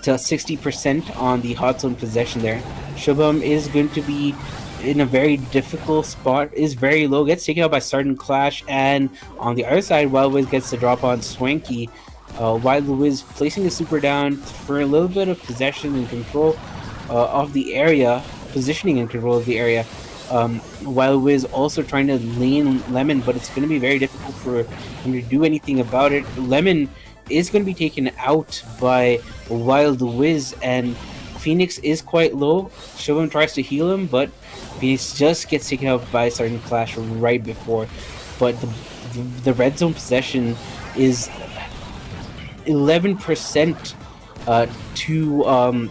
to 60% on the hot zone possession there. SHUBHAM is going to be in a very difficult spot, is very low, gets taken out by Sudden Clash, and on the other side, Wildwiz gets the drop on Swanky. Wildwiz placing the super down for a little bit of possession and control of the area, positioning and control of the area. Wildwiz also trying to lane Lemon, but it's going to be very difficult for him to do anything about it. Lemon is going to be taken out by Wildwiz, and Phoenix is quite low. SHUBHAM tries to heal him, but Phoenix just gets taken out by Sudden Clash right before. But the red zone possession is 11% to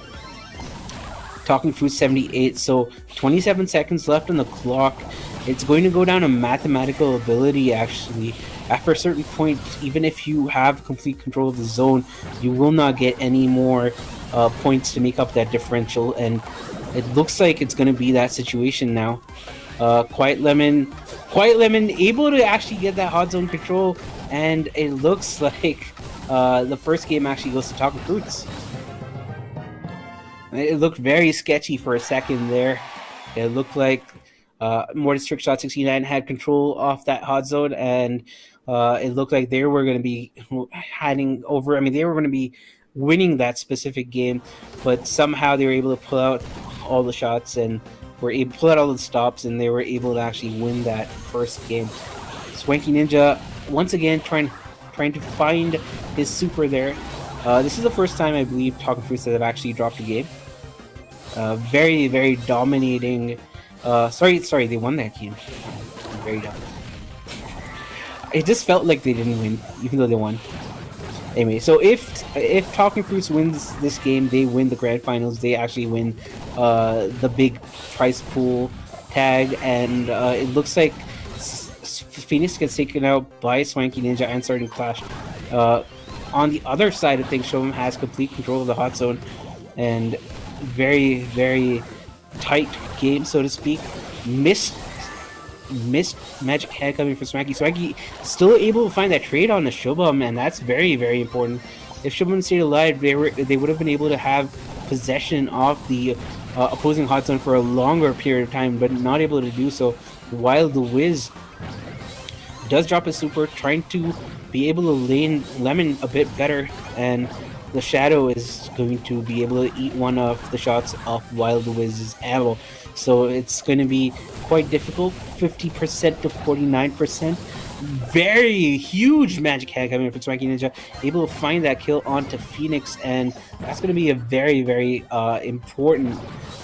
Talking Fruit 78, so 27 seconds left on the clock. It's going to go down to mathematical ability, actually. After a certain point, even if you have complete control of the zone, you will not get any more points to make up that differential, and it looks like it's going to be that situation now. QuietLemon able to actually get that hot zone control, and it looks like the first game actually goes to Talking Fruits. It looked very sketchy for a second there. It looked like Mortis Trickshot 69 had control off that hot zone, and it looked like they were going to be hiding over. I mean, they were going to be winning that specific game, but somehow they were able to pull out all the shots and were able to pull out all the stops, and they were able to actually win that first game. Swanky Ninja once again trying to find his super there. This is the first time I believe Talking Fruits have actually dropped a game. Very, very dominating. Sorry, they won that game. Very dumb. It just felt like they didn't win, even though they won. Anyway, so if Talking Fruits wins this game, they win the grand finals. They actually win the big prize pool tag, and it looks like Phoenix gets taken out by Swanky Ninja and Sudden Clash. On the other side of things, SHUBHAM has complete control of the hot zone, and very, very tight game, so to speak. Missed magic hand coming from Swanky. Swanky still able to find that trade on the SHUBHAM, and that's very, very important. If SHUBHAM stayed alive, they would have been able to have possession of the opposing hot zone for a longer period of time, but not able to do so. Wildwiz does drop his super, trying to be able to lane Lemon a bit better, and the Shadow is going to be able to eat one of the shots off Wildwiz's ammo. So it's going to be quite difficult. 50% to 49%. Very huge magic hand coming from Swanky Ninja. Able to find that kill onto Phoenix, and that's going to be a very, very important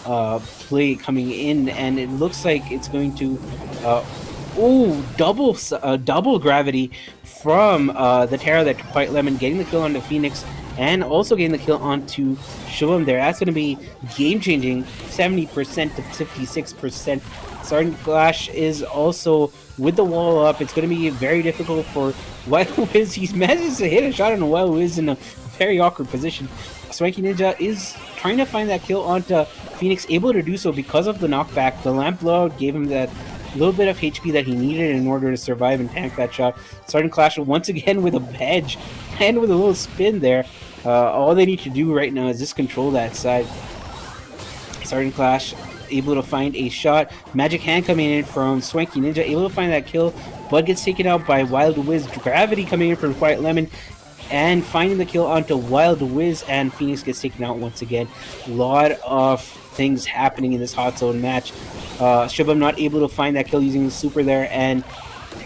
play coming in. And it looks like it's going to... double gravity from the Terra that QuietLemon, getting the kill onto Phoenix and also getting the kill onto SHUBHAM there. That's going to be game-changing, 70% to 56%. Sudden Clash is also with the wall up. It's going to be very difficult for Wildwiz. He manages to hit a shot on Wildwiz in a very awkward position. Swanky Ninja is trying to find that kill onto Phoenix, able to do so because of the knockback. The lamp blowout gave him that little bit of HP that he needed in order to survive and tank that shot. Sudden Clash once again with a hedge and with a little spin there. All they need to do right now is just control that side. Sudden Clash able to find a shot. Magic hand coming in from Swanky Ninja, able to find that kill, but gets taken out by Wildwiz. Gravity coming in from QuietLemon and finding the kill onto Wildwiz, and Phoenix gets taken out once again. A lot of things happening in this hot zone match. SHUBHAM not able to find that kill using the super there, and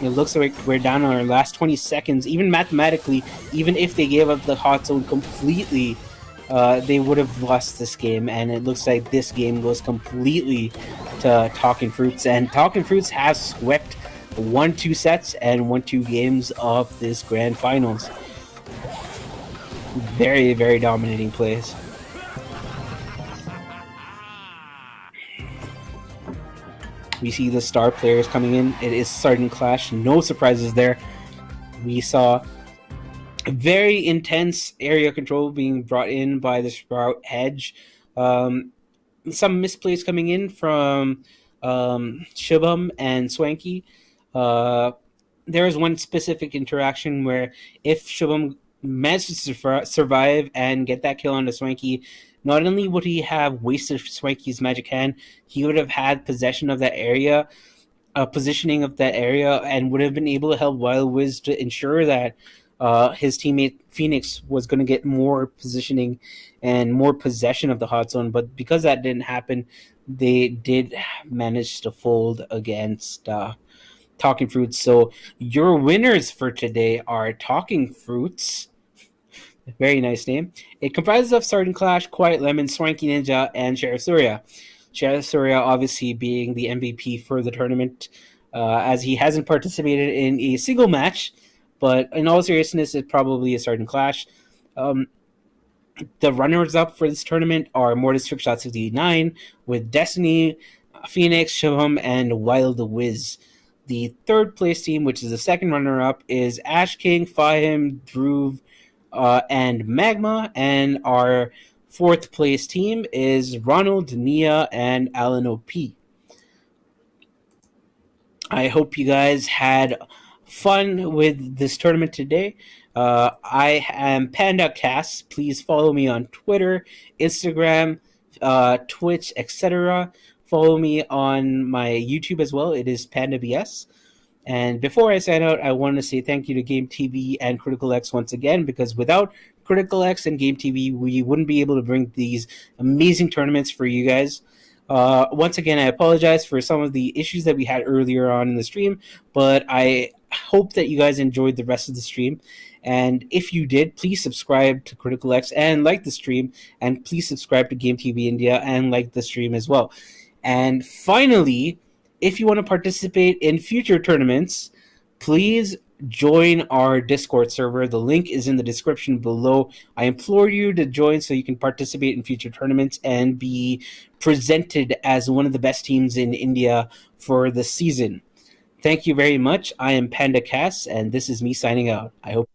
it looks like we're down on our last 20 seconds. Even mathematically, even if they gave up the hot zone completely, they would have lost this game, and it looks like this game goes completely to Talking Fruits, and Talking Fruits has swept 1-2 sets and 1-2 games of this grand finals. Very, very dominating plays. We see the star players coming in. It is Sardine Clash. No surprises there. We saw very intense area control being brought in by the Sprout Hedge. Some misplays coming in from SHUBHAM and Swanky. There was one specific interaction where if SHUBHAM managed to survive and get that kill onto Swanky, not only would he have wasted Swanky's magic hand, he would have had possession of that area, positioning of that area, and would have been able to help Wildwiz to ensure that his teammate Phoenix was going to get more positioning and more possession of the hot zone. But because that didn't happen, they did manage to fold against Talking Fruits. So your winners for today are Talking Fruits. Very nice name. It comprises of Sardine Clash, QuietLemon, Swanky Ninja, and Sheriff Surya. Sheriff Surya obviously being the MVP for the tournament, as he hasn't participated in a single match, but in all seriousness, it probably is Sardine Clash. The runners-up for this tournament are Mortis, Trickshot 69, with Destinee, Phoenix, SHUBHAM, and Wildwiz. The third place team, which is the second runner-up, is Ash King, Fahim, Dhruv, and Magma, and our fourth place team is Ronald, Nia, and AlanOp. I hope you guys had fun with this tournament today. I am PandaCast. Please follow me on Twitter, Instagram, Twitch, etc. Follow me on my YouTube as well. It is PandaBS. And before I sign out, I want to say thank you to Game TV and Critical X once again, because without Critical X and Game TV, we wouldn't be able to bring these amazing tournaments for you guys. Once again, I apologize for some of the issues that we had earlier on in the stream, but I hope that you guys enjoyed the rest of the stream. And if you did, please subscribe to Critical X and like the stream, and please subscribe to Game TV India and like the stream as well. And finally, if you want to participate in future tournaments, please join our Discord server. The link is in the description below. I implore you to join so you can participate in future tournaments and be presented as one of the best teams in India for the season. Thank you very much. I am PandaCast, and this is me signing out. I hope.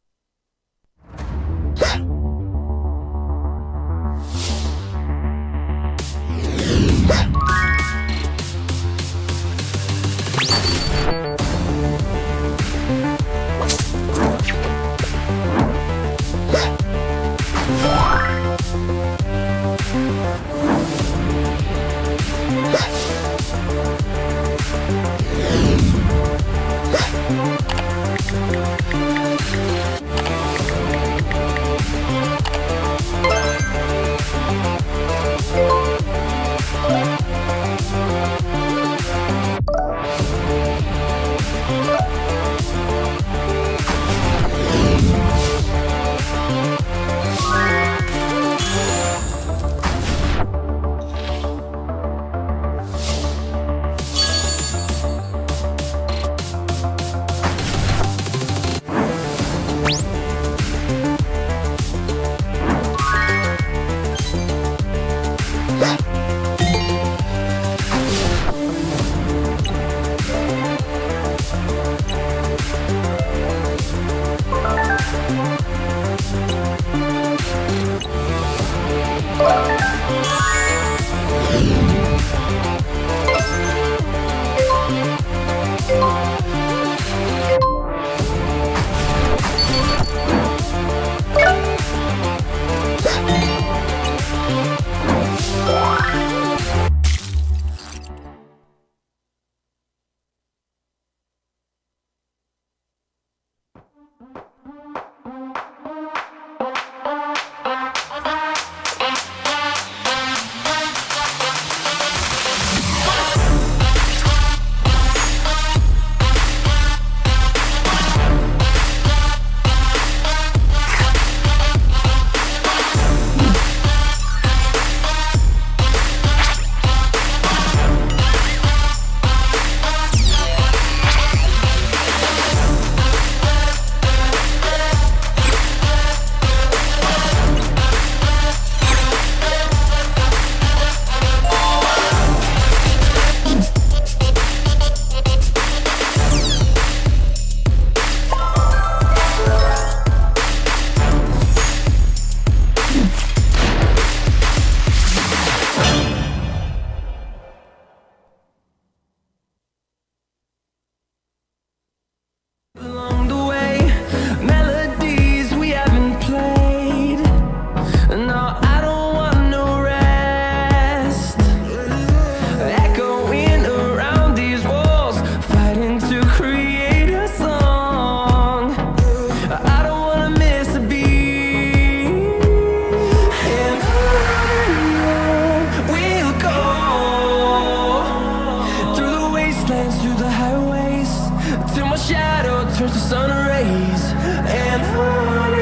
planes through the highways, till my shadow turns to sun rays. And on